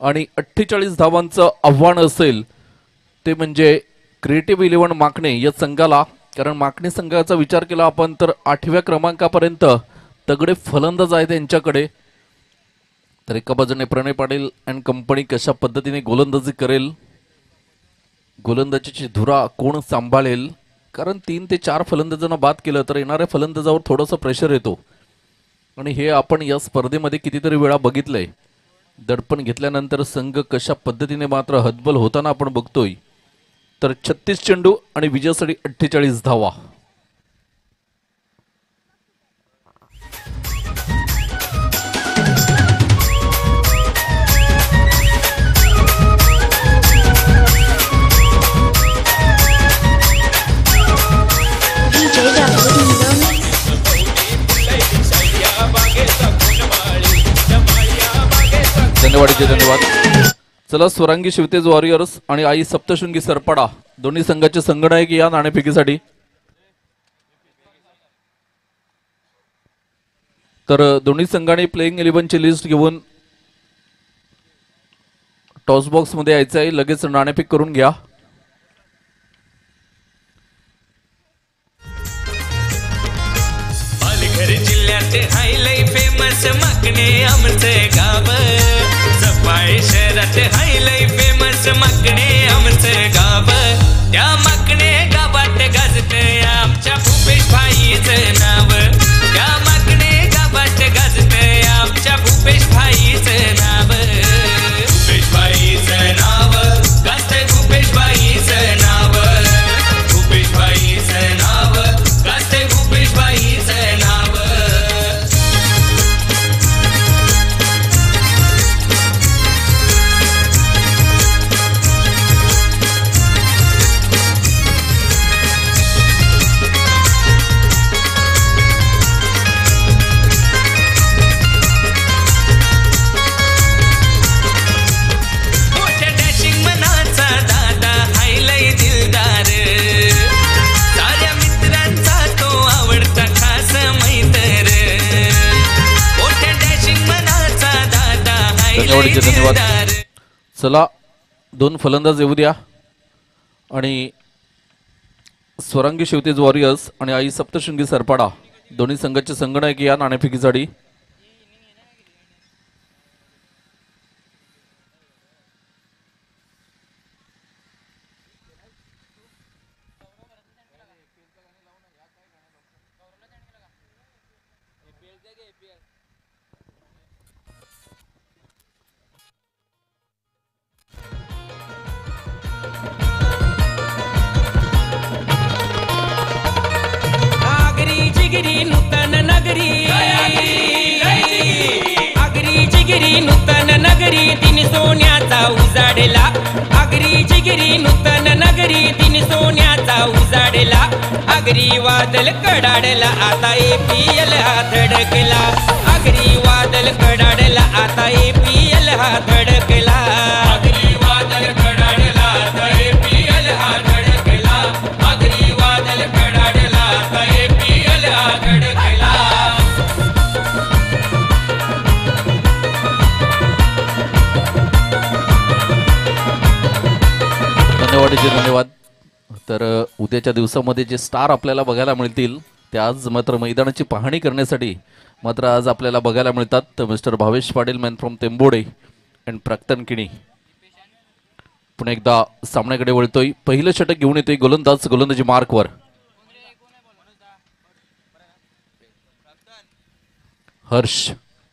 आणि 48 धावांचं आव्हान असेल ते म्हणजे क्रिएटिव्ह 11 माकणे या संघाला. कारण माकणे संघाचा विचार केला आपण तर 8व्या क्रमांकापर्यंत तगडे फलंदाज आहेत त्यांच्याकडे. तर एका बाजूने प्रणय पाटील अँड कंपनी कशा पद्धतीने गोलंदाजी करेल, गोलंदाजीची धुरा कोण सांभाळेल, कारण 3 ते 4 फलंदाजांना बाद केलं तर येणाऱ्या फलंदाजावर थोडंसं प्रेशर येतो आणि हे आपण या स्पर्धेमध्ये कितीतरी वेळा बघितलंय. दडपण घेतल्यानंतर संघ कशा पद्धतीने मात्र हतबल होताना आपण बघतोय. तर 36 चेंडू आणि विजयासाठी 48 धावा. धन्यवाद. चला स्वरांगी शिवतेज वॉरियर्स आणि आई सप्तशृंगी सरपाडा दोन्ही संघाचे संघनायक या नाणेफेकीसाठी. तर दोन्ही संघांनी प्लेइंग 11 ची लिस्ट घेऊन टॉस बॉक्स मध्ये यायचं आहे. लगेच नाणेफेक करून घ्या. हायलय फेमस माकणे आमचं गाव, सफाई शहरात हायलय फेमस माकणे आमचं गाव. त्या माकणे गावात गाजत आमच्या भूपेश भाईचं नाव. त्या माकणे गावात गाजत आमच्या भूपेश भाईचं नाव. भूपेश भाईचं नाव गाजतंय, भूपेश भाईचं नाव. भूपेश भाईचं नाव गाजतंय, भूपेश भाईचं नाव. धन्यवाद. चला 2 फलंदाज येऊ द्या आणि स्वरांगी शिवतेज वॉरियर्स आणि आई सप्तशृंगी सरपाडा दोन्ही संघाचे संघनायक या नाणेफेकीसाठी. नूतन नगरी आगरी जिगिरी नूतन नगरी दिन सोन्याचा उजाडला. आगरी जिगिरी नूतन नगरी दिन सोन्याचा उजाडला. आगरी वादल कडाडला आता APL हा धडकला. आगरी वादल कडाडला आता APL हा धडकला. आगरी वादल कडाडला आता APL हा धडकला. आगरी वादल कडाडला आता APL हा धडकला. धन्यवाद. तर उद्याच्या दिवसामध्ये जे स्टार आपल्याला बघायला मिळतील ते आज मात्र मैदानाची पाहणी करण्यासाठी मात्र आज आपल्याला बघायला मिळतात. तर mister Bhavesh Patil man from Tembode and Praktan Kini पुन्हा एकदा सामन्याकडे वळतोय. पहिलं षटक घेऊन येतोय गोलंदाजी मार्कवर. हर्ष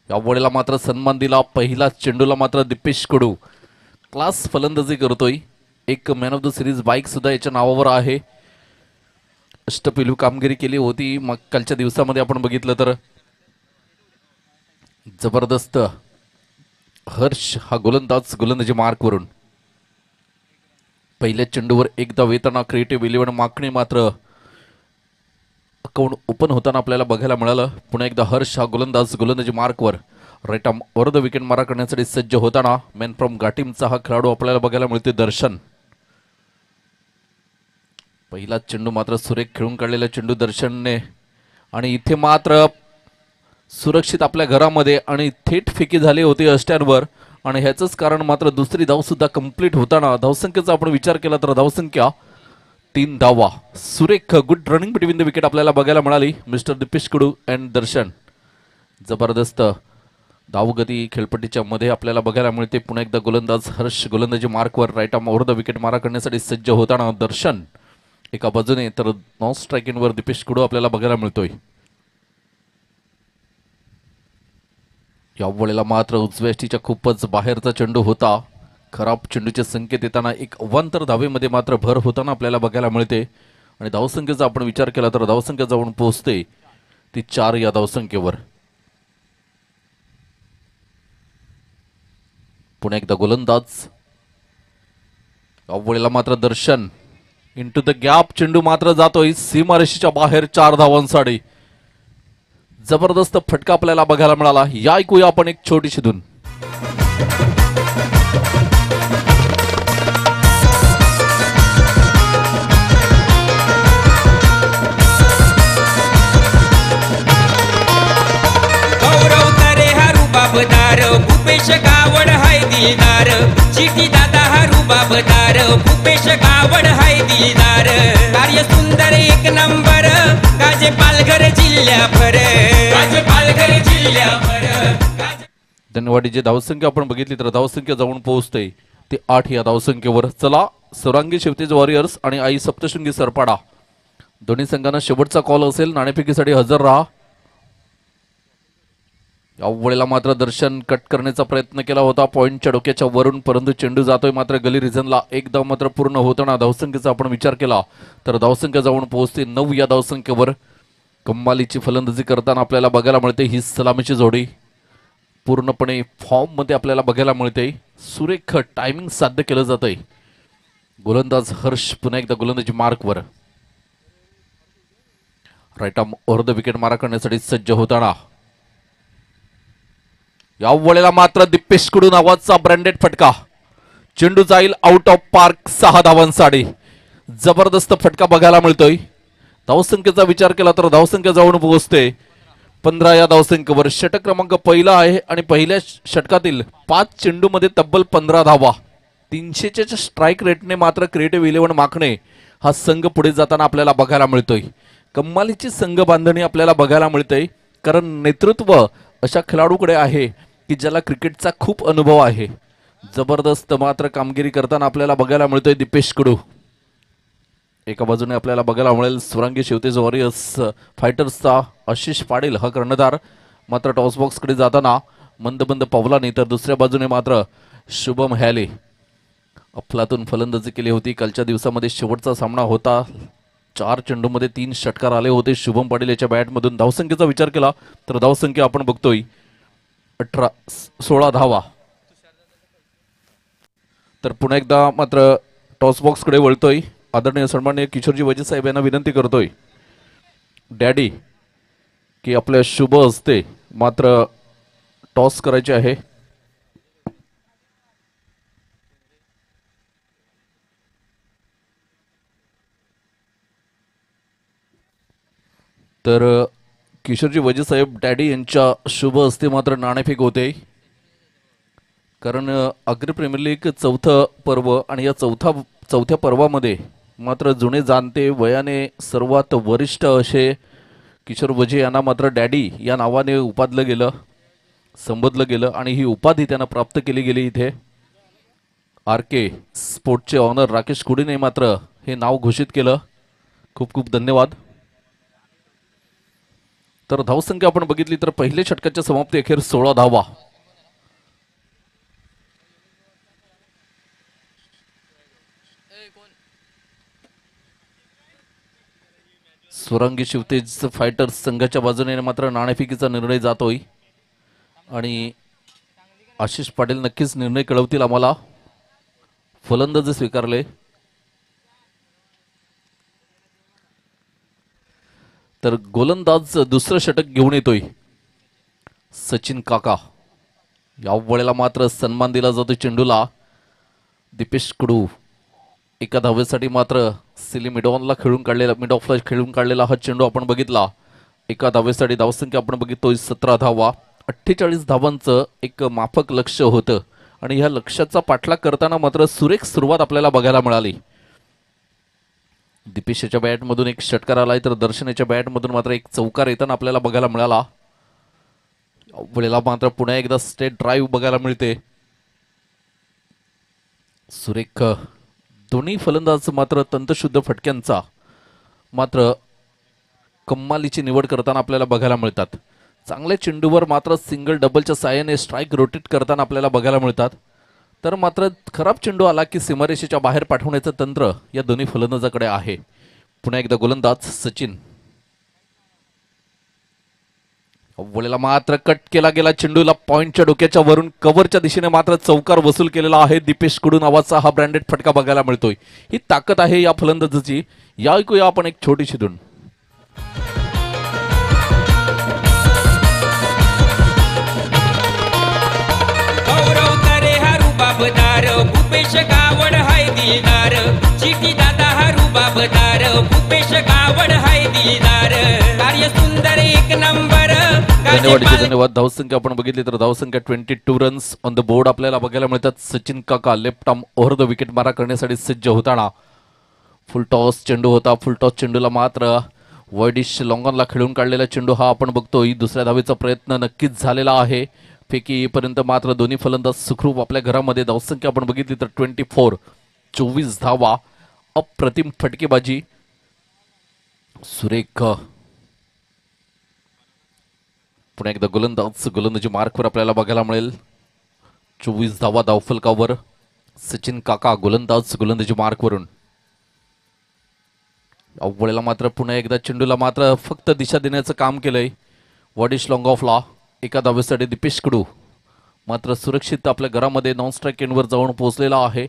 या वेळेला मात्र सन्मान दिला. पहिला चेंडूला मात्र दीपेश कडू क्लास फलंदाजी करतोय. एक man of the series bike सुद्धा याच्या नावावर आहे. अष्टपैलू कामगिरी केली होती मग कालच्या दिवसामध्ये आपण बघितलं तर जबरदस्त. हर्ष हा गोलंदाजी मार्कवरून पहिल्या चेंडूवर एकदा वेताना क्रिएटिव्ह 11 माकणे मात्र अकाउंट ओपन होताना आपल्याला बघायला मिळालं. पुन्हा एकदा हर्ष हा गोलंदाजी मार्कवर right arm over the wicket मारा करण्यासाठी सज्ज होताना मॅन फ्रॉम घाटीमचा हा खेळाडू आपल्याला बघायला मिळते दर्शन. पहिला चेंडू मात्र सुरेख खेळून काढलेला चेंडू दर्शनने आणि इथे मात्र सुरक्षित आपल्या घरामध्ये आणि थेट फेकी झाली होती अष्ट्यांवर आणि ह्याचंच कारण मात्र दुसरी धाव सुद्धा कंप्लीट होताना धावसंख्येचा आपण विचार केला तर धावसंख्या 3 धावा. सुरेख good running between the wicket आपल्याला बघायला मिळाली मिस्टर दीपेश कडू अँड दर्शन. जबरदस्त धावगती खेळपट्टीच्या मध्ये आपल्याला बघायला मिळते. पुन्हा एकदा गोलंदाज हर्ष गोलंदाजी मार्कवर right arm over the wicket मारा करण्यासाठी सज्ज होताना दर्शन एका बाजूने तर नॉन स्ट्रायकिंगवर दीपेश कडू आपल्याला बघायला मिळतोय. यावेळेला मात्र उजव्या यष्टीच्या खूपच बाहेरचा चेंडू होता. खराब चेंडूचे संकेत येताना एक अवांतर धावेमध्ये मात्र भर होताना आपल्याला बघायला मिळते आणि धावसंख्येचा आपण विचार केला तर धावसंख्या जाऊन पोहोचते ती 4 या धावसंख्येवर. पुन्हा एकदा गोलंदाज यावेळेला मात्र दर्शन इंटू द गॅप चेंडू मात्र जातोय सीमारेषेच्या बाहेर 4 धावांसाठी. जबरदस्त फटका आपल्याला बघायला मिळाला. या ऐकूया आपण एक छोटीशी धून. गौरव करे हा रुबाबदार भूपेश गावड हाय दिलदार. चिठी दादा हा रुबाबदार भूपेश गावड हाय दिलदार. कार्य सुंदर एक नंबर गाजे पालघर जिल्ह्याभर गाजे पालघर जिल्ह्याभर. धन्यवाद. जे धावसंख्या आपण बघितली तर धावसंख्या जाऊन पोहोचते ते 8 या धावसंख्येवर. चला सुरांगी शिवतेज वॉरियर्स आणि आई सप्तशृंगी सरपाडा दोन्ही संघांना शेवटचा कॉल असेल. नाणेफेकीसाठी हजर राहा. यावेळेला मात्र दर्शन कट करण्याचा प्रयत्न केला होता पॉइंटच्या डोक्याच्या वरून परंतु चेंडू जातोय मात्र गली रिझनला. एक धाव मात्र पूर्ण होताना धावसंख्येचा आपण विचार केला तर धावसंख्या जाऊन पोहोचते 9 या धावसंख्येवर. कम्मालीची फलंदाजी करताना आपल्याला बघायला मिळते ही सलामीची जोडी पूर्णपणे फॉर्म मध्ये आपल्याला बघायला मिळते. सुरेख टायमिंग साध्य केलं जातंय. गोलंदाज हर्ष पुन्हा एकदा गोलंदाजी मार्कवर right arm over the wicket मारा करण्यासाठी सज्ज होताना यावेळेला मात्र दीपेश कडू नावाचा ब्रँडेड फटका. चेंडू जाईल आउट ऑफ पार्क 6 धावांसाठी. जबरदस्त फटका बघायला मिळतोय. धावसंख्येचा विचार केला तर धावसंख्या जाऊन पोहोचते 15 या धावसंख्येवर. षटक क्रमांक पहिला आहे आणि पहिल्या षटकातील 5 चेंडूमध्ये तब्बल 15 धावा. 300च्या स्ट्राईक रेटने मात्र क्रिएटिव्ह 11 माखणे हा संघ पुढे जाताना आपल्याला बघायला मिळतोय. कम्मालीची संघ बांधणी आपल्याला बघायला मिळते कारण नेतृत्व अशा खेळाडूकडे आहे की ज्याला क्रिकेटचा खूप अनुभव आहे. जबरदस्त मात्र कामगिरी करताना आपल्याला बघायला मिळतोय दीपेश कडू. एका बाजूने आपल्याला बघायला मिळेल सुरांगी शिवतेज वॉरियर्स फायटर्सचा आशिष पाटील हा कर्णधार मात्र टॉस बॉक्सकडे जाताना मंद मंद पावलाने तर दुसऱ्या बाजूने मात्र शुभम हॅले अफलातून फलंदाजी केली होती. कालच्या दिवसामध्ये शेवटचा सामना होता. 4 चेंडूमध्ये 3 षटकार आले होते शुभम पाटील याच्या बॅटमधून. धावसंख्येचा विचार केला तर धावसंख्या आपण बघतोय 16 धावा. तर पुन्हा एकदा मात्र टॉस बॉक्सकडे वळतोय. आदरणीय सन्माननीय किशोरजी वैद्य साहेब यांना विनंती करतोय डॅडी की आपल्या शुभ हस्ते मात्र टॉस करायचे आहे. तर किशोरजी वैद्य साहेब डॅडी यांच्या शुभ हस्ते मात्र नाणेफेक होते कारण अग्र प्रीमियर लीग 4थं पर्व आणि या चौथ्या पर्वामध्ये मात्र जुने जाणते वयाने सर्वात वरिष्ठ असे किशोर वजे यांना मात्र डॅडी या नावाने उपाधलं गेलं संबोधलं गेलं आणि ही उपाधी त्यांना प्राप्त केली गेली. इथे RK स्पोर्टचे ऑनर राकेश कुडीने मात्र हे नाव घोषित केलं. खूप खूप धन्यवाद. तर धावसंख्या आपण बघितली तर पहिल्या षटकाच्या समाप्ती अखेर 16 धावा. सुरांगी शिवतेज फायटर्स संघाच्या बाजूने मात्र नाणेफेकीचा निर्णय जातोय आणि आशिष पाटील नक्कीच निर्णय कळवतील आम्हाला. फलंदाजी स्वीकारले तर गोलंदाज दुसरं षटक घेऊन येतोय सचिन काका. या वेळेला मात्र सन्मान दिला जातो चेंडूला. दीपेश कडू एका धावेसाठी मात्र सिली मिडॉनला खेळून काढलेला, मिड ऑफला खेळून काढलेला हा चेंडू आपण बघितला. एका धावेसाठी धावसंख्या आपण बघितोय 17 धावा. 48 धावांचं एक माफक लक्ष होतं आणि ह्या लक्ष्याचा पाठलाग करताना मात्र सुरेख सुरुवात आपल्याला बघायला मिळाली. दीपेशच्या बॅटमधून एक षटकार आलाय तर दर्शनाच्या बॅटमधून मात्र एक चौकार येताना आपल्याला बघायला मिळाला. वेळेला मात्र पुन्हा एकदा स्टेट ड्राईव्ह बघायला मिळते. सुरेख दोन्ही फलंदाज मात्र तंतशुद्ध फटक्यांचा मात्र कम्मालीची निवड करताना आपल्याला बघायला मिळतात. चांगल्या चेंडूवर मात्र सिंगल डबलच्या साहाय्याने स्ट्राईक रोटेट करताना आपल्याला बघायला मिळतात. तर मात्र खराब चेंडू आला की सीमारेषेच्या बाहेर पाठवण्याचं तंत्र या दोन्ही फलंदाजाकडे आहे. पुन्हा एकदा गोलंदाज सचिन. वेळेला मात्र कट केला गेला चेंडूला पॉइंटच्या डोक्याच्या वरून कव्हरच्या दिशेने मात्र चौकार वसूल केलेला आहे. दीपेश कडू नावाचा हा ब्रँडेड फटका बघायला मिळतोय. ही ताकद आहे या फलंदाजाची. या ऐकूया आपण एक छोटीशी धून. गौरव करे हा रुबाबदार भूपेश गावड हाय दिलदार. चिठी दादा हा रुबाबदार भूपेश गावड हाय दिलदार. कार्य सुंदर एक नंबर. धन्यवाद. धावसंख्या आपण बघितली तर धावसंख्या 22 रन्स ऑन द बोर्ड आपल्याला बघायला मिळतात. सचिन काका left arm over the wicket मारा करण्यासाठी सज्ज होताना फुल टॉस चेंडू होता. फुल टॉस चेंडूला मात्र वाईडिश लॉंगॉनला खेळून काढलेला चेंडू हा आपण बघतोय. दुसऱ्या धावेचा प्रयत्न नक्कीच झालेला आहे. फेकी येईपर्यंत मात्र दोन्ही फलंदाज सुखरूप आपल्या घरामध्ये. धावसंख्या आपण बघितली तर 24. 24 धावा. अप्रतिम फटकेबाजी. सुरेख पुन्हा एकदा गोलंदाजी मार्कवर आपल्याला बघायला मिळेल. 24 धावा धावफलकावर. सचिन काका गोलंदाजी मार्कवरून. वेळेला मात्र पुन्हा एकदा चेंडूला मात्र फक्त दिशा देण्याचं काम केलंय वाईडिश लॉंग ऑफला. एका धावेसाठी दीपेश कडू मात्र सुरक्षित आपल्या घरामध्ये नॉन स्ट्राईक एंडवर जाऊन पोहोचलेला आहे.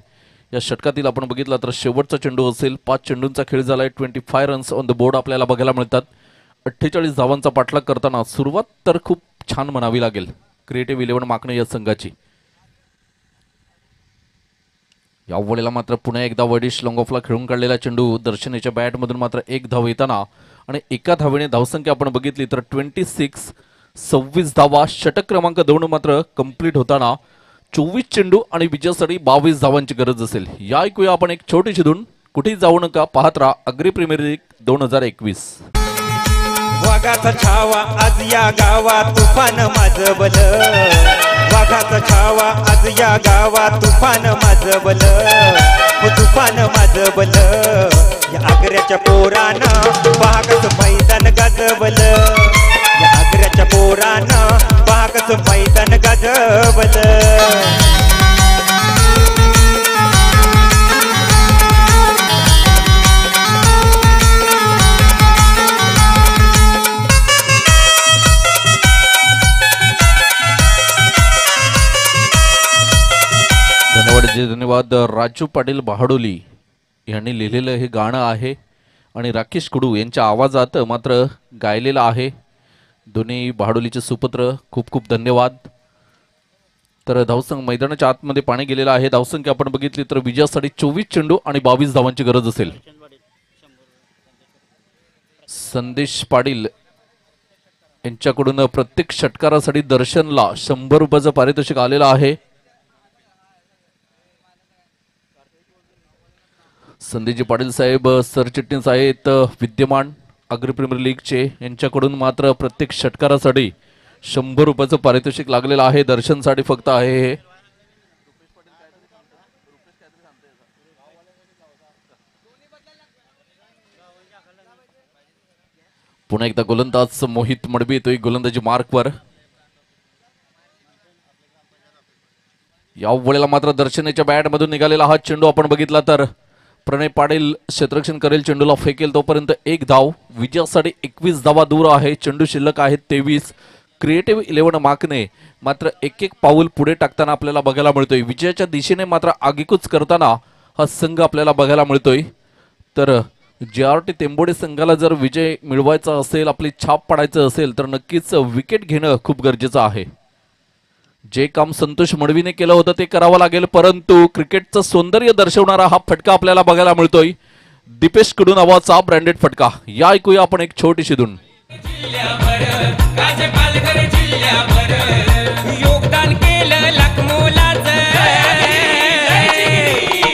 या षटकातील आपण बघितला तर शेवटचा चेंडू असेल. 5 चेंडूंचा खेळ झालाय. 25 रन्स ऑन द बोर्ड आपल्याला बघायला मिळतात. 48 धावांचा पाठलाग करताना सुरुवात तर खूप छान म्हणावी लागेल क्रिएटिव्ह 11 माकणे या संघाची. या वेळेला मात्र पुन्हा एकदा वाईडिश लॉंग ऑफला खेळून काढलेला चेंडू दर्शनाच्या बॅटमधून मात्र एक धाव येताना आणि एका धावेने धावसंख्या आपण बघितली तर 26 धावा. षटक क्रमांक 2 मात्र कंप्लीट होताना 24 चेंडू आणि विजयासाठी 22 धावांची गरज असेल. या ऐकूया आपण एक छोटीशी धून. कुठेही जाऊ नका, पाहत राहा अग्री प्रीमियर लीग 2021. वाघाचा छावा आज या गावात तुफान माझं बल. वाघाचा छावा आज या गावात तुफान माझं बल. तुफान माझं बल. या आग्र्याच्या पोरानं पाहकच मैदान गाजवल. या आग्र्याच्या पोरानं पाहकच मैदान गाजवल. धन्यवाद. राजू पाटील बहाडोली यांनी लिहिलेलं हे गाणं आहे आणि राकेश कडू यांच्या आवाजात मात्र गायलेलं आहे. दोन्ही बहाडोलीचे सुपुत्र खूप खूप धन्यवाद. तर धावसंख्या मैदानाच्या आतमध्ये पाणी गेलेलं आहे. धावसंख्या आपण बघितली तर विजयासाठी 24 चेंडू आणि 22 धावांची गरज असेल. संदेश पाटील यांच्याकडून प्रत्येक षटकारासाठी दर्शनला 100 रुपयाचं पारितोषिक आलेलं आहे. संदीपजी पाटील साहेब सरचिटणीस आहेत विद्यमान अग्री प्रीमियर लीगचे. यांच्याकडून मात्र प्रत्येक षटकारासाठी 100 रुपयाचं पारितोषिक लागलेलं आहे. दर्शनसाठी फक्त आहे हे. पुन्हा एकदा गोलंदाज मोहित मडबी येतोय गोलंदाजी मार्कवर. या वेळेला मात्र दर्शनाच्या बॅटमधून निघालेला हा चेंडू आपण बघितला तर प्रणय पाटील क्षेत्ररक्षण करेल. चेंडूला फेकेल तोपर्यंत एक धाव. विजयासाठी 21 धावा दूर आहे. चेंडू शिल्लक आहेत 23. क्रिएटिव्ह 11 माकने मात्र एक एक पाऊल पुढे टाकताना आपल्याला बघायला मिळतोय. विजयाच्या दिशेने मात्र आगीकूच करताना हा संघ आपल्याला बघायला मिळतोय. तर JRT तेंबोडे संघाला जर विजय मिळवायचा असेल, आपली छाप पाडायचं असेल तर नक्कीच विकेट घेणं खूप गरजेचं आहे. जे काम संतोष मडवीने केलं होतं ते करावं लागेल, परंतु क्रिकेटचं सौंदर्य दर्शवणारा हा फटका आपल्याला बघायला मिळतोय. दीपेश कडू नावाचा ब्रँडेड फटका. या ऐकूया आपण एक छोटीशी धून. योगदान केलं लाख मोलाचं,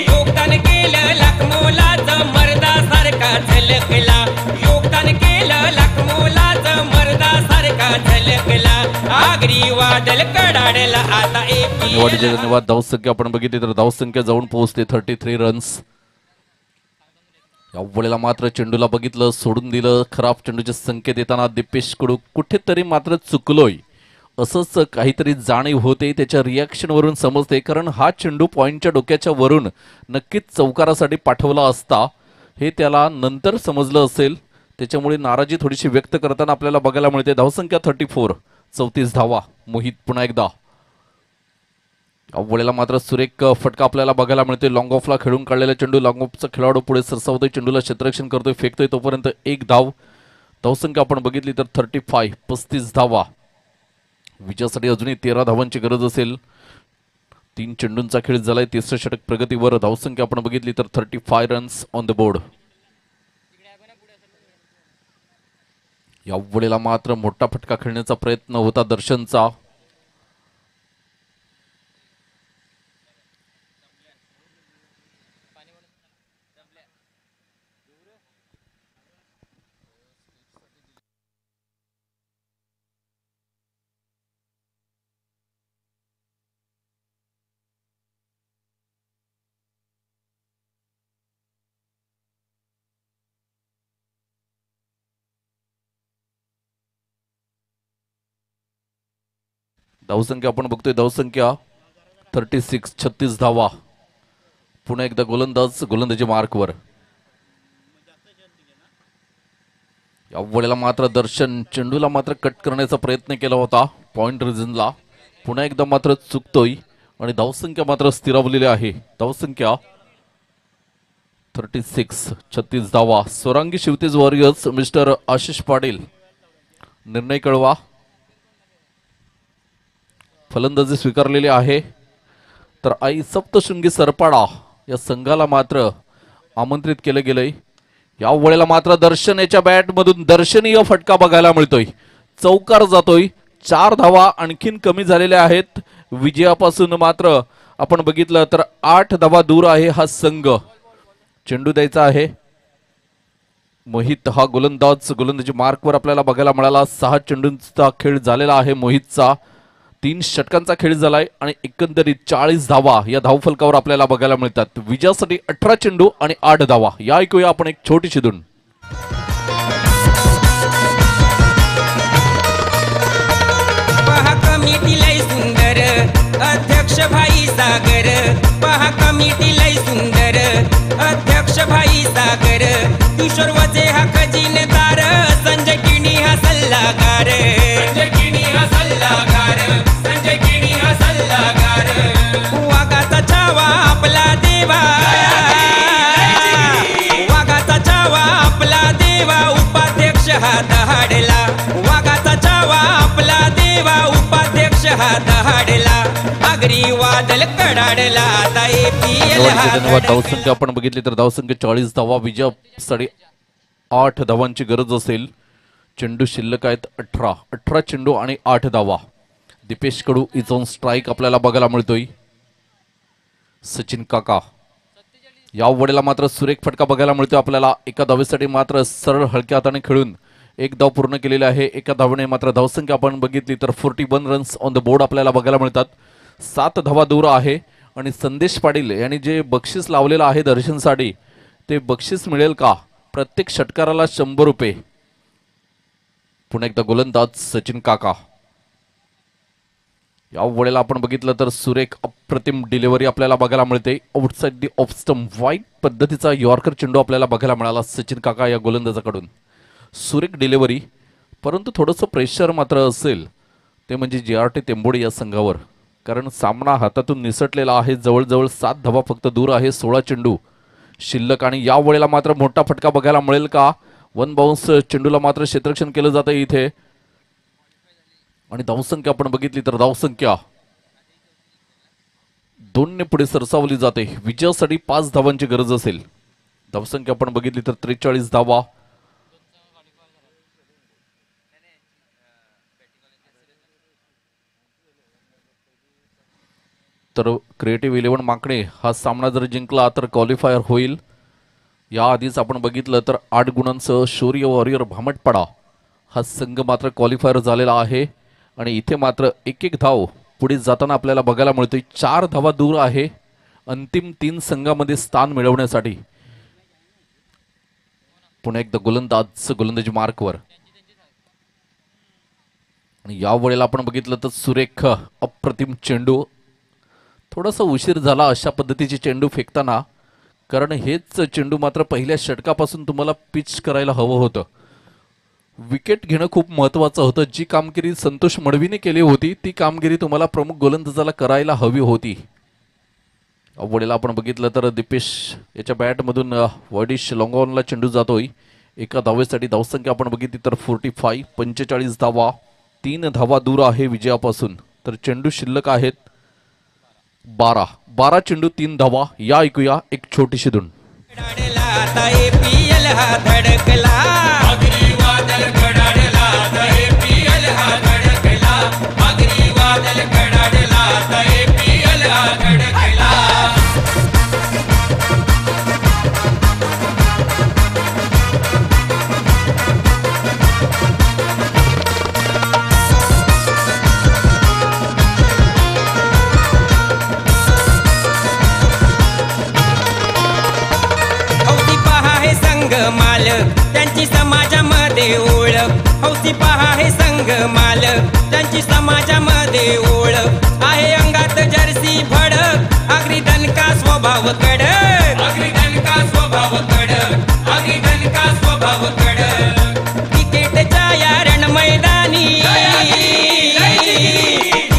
योगदान केलं लाख मोलाचं, मर्दासारखा झलकला. योगदान केलं लाख मोलाचं, मर्दासारखा झलकला. आगरी वादळ कडाडला आता निवडीचे धन्यवाद. धावसंख्या आपण बघितली तर धावसंख्या जाऊन पोहोचते 33 रन्स. या वेळेला मात्र चेंडूला बघितलं, सोडून दिलं. खराब चेंडूचे संकेत देताना दीपेश कडू कुठेतरी मात्र चुकलोय असंच काहीतरी जाणीव होते. त्याच्या रिॲक्शन वरून समजते, कारण हा चेंडू पॉइंटच्या डोक्याच्या वरून नक्कीच चौकारासाठी पाठवला असता हे त्याला नंतर समजलं असेल. त्याच्यामुळे नाराजी थोडीशी व्यक्त करताना आपल्याला बघायला मिळते. धावसंख्या 34, 34 धावा. मोहित पुन्हा एकदा. वेळेला मात्र सुरेख फटका आपल्याला बघायला मिळते. लॉंग ऑफला खेळून काढलेला चेंडू, लॉंग ऑफचा खेळाडू पुढे सरसावतोय, चेंडूला क्षेत्ररक्षण करतोय, फेकतोय, तोपर्यंत एक धाव. धावसंख्या आपण बघितली तर 35, 35 धावा. विजयासाठी अजूनही 13 धावांची गरज असेल. 3 चेंडूंचा खेळ झालाय, तिसरं षटक प्रगतीवर. धावसंख्या आपण बघितली तर 35 रन्स ऑन द बोर्ड. या वेळेला मात्र मोठा फटका खेळण्याचा प्रयत्न होता दर्शनचा. धावसंख्या आपण बघतोय, धावसंख्या 36, 36 धावा. पुन्हा एकदा गोलंदाजी मार्कवर. या वेळेला मात्र दर्शन चेंडूला मात्र कट करण्याचा प्रयत्न केला होता पॉइंट रिजनला. पुन्हा एकदा मात्र चुकतोय आणि धावसंख्या मात्र स्थिरावलेली आहे. धावसंख्या 36, 36 धावा. स्वरांगी शिवतेज वॉरियर्स मिस्टर आशिष पाटील निर्णय कळवा. फलंदाजी स्वीकारलेली आहे. तर आई सप्तशृंगी सरपाडा या संघाला मात्र आमंत्रित केलं गेलंय. या वेळेला मात्र दर्शन याच्या बॅट मधून दर्शनीय फटका बघायला मिळतोय. चौकार जातोय. 4 धावा आणखीन कमी झालेल्या आहेत. विजयापासून मात्र आपण बघितलं तर 8 धावा दूर आहे हा संघ. चेंडू द्यायचा आहे. मोहित हा गोलंदाजी मार्कवर आपल्याला बघायला मिळाला. 6 चेंडूंचा खेळ झालेला आहे मोहितचा. 3 षटकांचा खेळ झालाय आणि एकंदरीत 40 धावा या धावफलकावर आपल्याला बघायला मिळतात. विजयासाठी 18 चेंडू आणि 8 धावा. या ऐकूया आपण एक छोटीशी धून. पहा कमिटी लय सुंदर, अध्यक्ष भाई सागर. पहा कमिटी लय सुंदर, अध्यक्ष भाई सागर. किशोर वजे हा खजिनदार, संजय किणी हा सल्लागार. संजय किणी हा सल्लागार, संजय किणी हा सल्लागार. वाघाचा छावा आपला देवा, वाघाचा छावा आपला देवा. उपाध्यक्ष हा दहाडला, वाघाचा छावा आपला देवा. उपाध्यक्ष हा दहाडला. आगरी वादळ कडाडला आता धन्यवाद. धावसंख्या आपण बघितली तर धावसंख्या 40 धावा. विजयासाठी 8 धावांची गरज असेल. चेंडू शिल्लक आहेत 18 चेंडू आणि 8 धावा. दीपेश कडू इज ऑन स्ट्राईक आपल्याला बघायला मिळतोय. सचिन काका या वेळेला मात्र सुरेख फटका बघायला मिळतोय आपल्याला. एका धावेसाठी मात्र सरळ हलक्या हाताने खेळून 1 धाव पूर्ण केलेली आहे. एका धावेने मात्र धावसंख्या आपण बघितली तर 41 रन्स ऑन द बोर्ड आपल्याला बघायला मिळतात. 7 धावा दूर आहे. आणि संदेश पाटील यांनी जे बक्षीस लावलेलं आहे दर्शनसाठी, ते बक्षीस मिळेल का? प्रत्येक षटकाराला 100 रुपये. पुन्हा एकदा गोलंदाज सचिन काका. या वेळेला आपण बघितलं तर सुरेख अप्रतिम डिलिव्हरी आपल्याला बघायला मिळते. आउटसाइड दी ऑफ स्टंप वाईट पद्धतीचा यॉर्कर चेंडू आपल्याला बघायला मिळाला सचिन काका या गोलंदाजाकडून. सुरेख डिलिव्हरी, परंतु थोडंसं प्रेशर मात्र असेल ते म्हणजे JRT तेंबोडी या संघावर, कारण सामना हातातून निसटलेला आहे. जवळजवळ 7 धावा फक्त दूर आहे. 16 चेंडू शिल्लक. आणि या वेळेला मात्र मोठा फटका बघायला मिळेल का? 1 बाउन्स चेंडूला मात्र क्षेत्ररक्षण केलं जातं इथे. आणि धावसंख्या आपण बघितली तर धावसंख्या 2 ने पुढे सरसावली जाते. विजयासाठी 5 धावांची गरज असेल. धावसंख्या आपण बघितली तर 43 धावा. तर क्रिएटिव्ह 11 माकडे हा सामना जर जिंकला तर क्वालिफायर होईल. याआधीच आपण बघितलं तर 8 गुणांसह शौर्य वॉरियर भामटपाडा हा संघ मात्र क्वालिफायर झालेला आहे. आणि इथे मात्र एक एक धाव पुढे जाताना आपल्याला बघायला मिळतोय. 4 धावा दूर आहे अंतिम 3 संघामध्ये स्थान मिळवण्यासाठी. पुन्हा एकदा गोलंदाजी मार्कवर. आणि या वेळेला आपण बघितलं तर सुरेख अप्रतिम चेंडू. थोडासा उशीर झाला अशा पद्धतीचे चेंडू फेकताना, कारण हेच चेंडू मात्र पहिल्या षटकापासून तुम्हाला पिच करायला हवं होतं. विकेट घेणं खूप महत्त्वाचं होतं. जी कामगिरी संतोष मडवीने केली होती ती कामगिरी तुम्हाला प्रमुख गोलंदाजाला करायला हवी होती. अवघडेला आपण बघितलं तर दीपेश याच्या बॅटमधून वॉडिश लॉंगॉनला चेंडू जातोय. एका धावेसाठी धावसंख्या आपण बघितली तर 45 धावा. 3 धावा दूर आहे विजयापासून. तर चेंडू शिल्लक आहेत 12 चेंडू 3 धावा. या ऐकूया एक छोटीशी धून. मालक त्यांची समाजामध्ये ओळख. हौसी पहा हे संघ मालक त्यांची समाजामध्ये ओळख. आहे अंगात जर्सी भडक आगरी दणका स्वभाव कडक. आगरी दणका स्वभाव कडक. आगरी दणका स्वभाव कडक. क्रिकेटच्या या रण मैदानी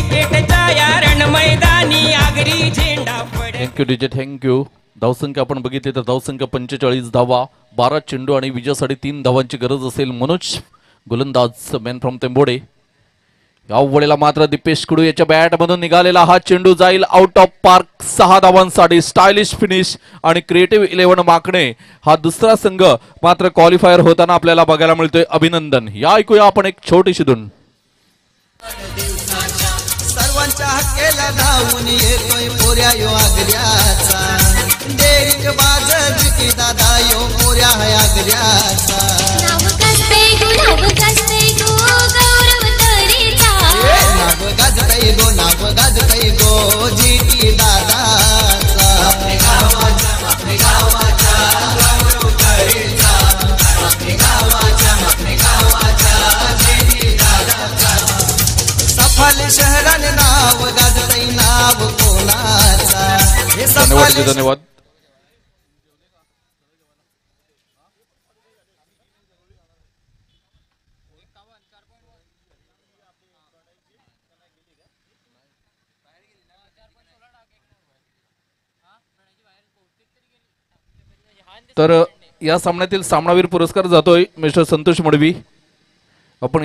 क्रिकेटच्या या रण मैदानी आगरी झेंडा फडक. Thank you DJ thank you. धावसंख्या आपण बघितली तर धावसंख्या 45 धावा. 12 चेंडू आणि विजयासाठी 3 धावांची गरज असेल. मनोज गोलंदाज मॅन फ्रॉम तेंबोडे. या वेळेला मात्र दीपेश कुडू याच्या बॅटमधून निघालेला हा चेंडू जाईल आउट ऑफ पार्क. 6 धावांसाठी स्टायलिश फिनिश. आणि क्रिएटिव्ह 11 माकणे हा दुसरा संघ मात्र क्वालिफायर होताना आपल्याला बघायला मिळतोय. अभिनंदन. या ऐकूया आपण एक छोटीशी धून. सर्वांच्या हक्केला धावून येतोय पोऱ्या यो आगऱ्याचा. डेरिक बाज जिती दादा यो पोऱ्या है आगऱ्याचा. नाव गाजतय गो गौरव तरीचा. नाव गाजतय गो जिती दादाचा. आपले गावाचा गौरव तरीचा. आपले गावाचा जिती दादाचा. सफल शहराने नाव गाजतय नाव कोणाचा. हे सफल धन्यवाद. तर या सामन्यातील सामनावीर पुरस्कार जातोय मिस्टर संतोष मडवी. आपण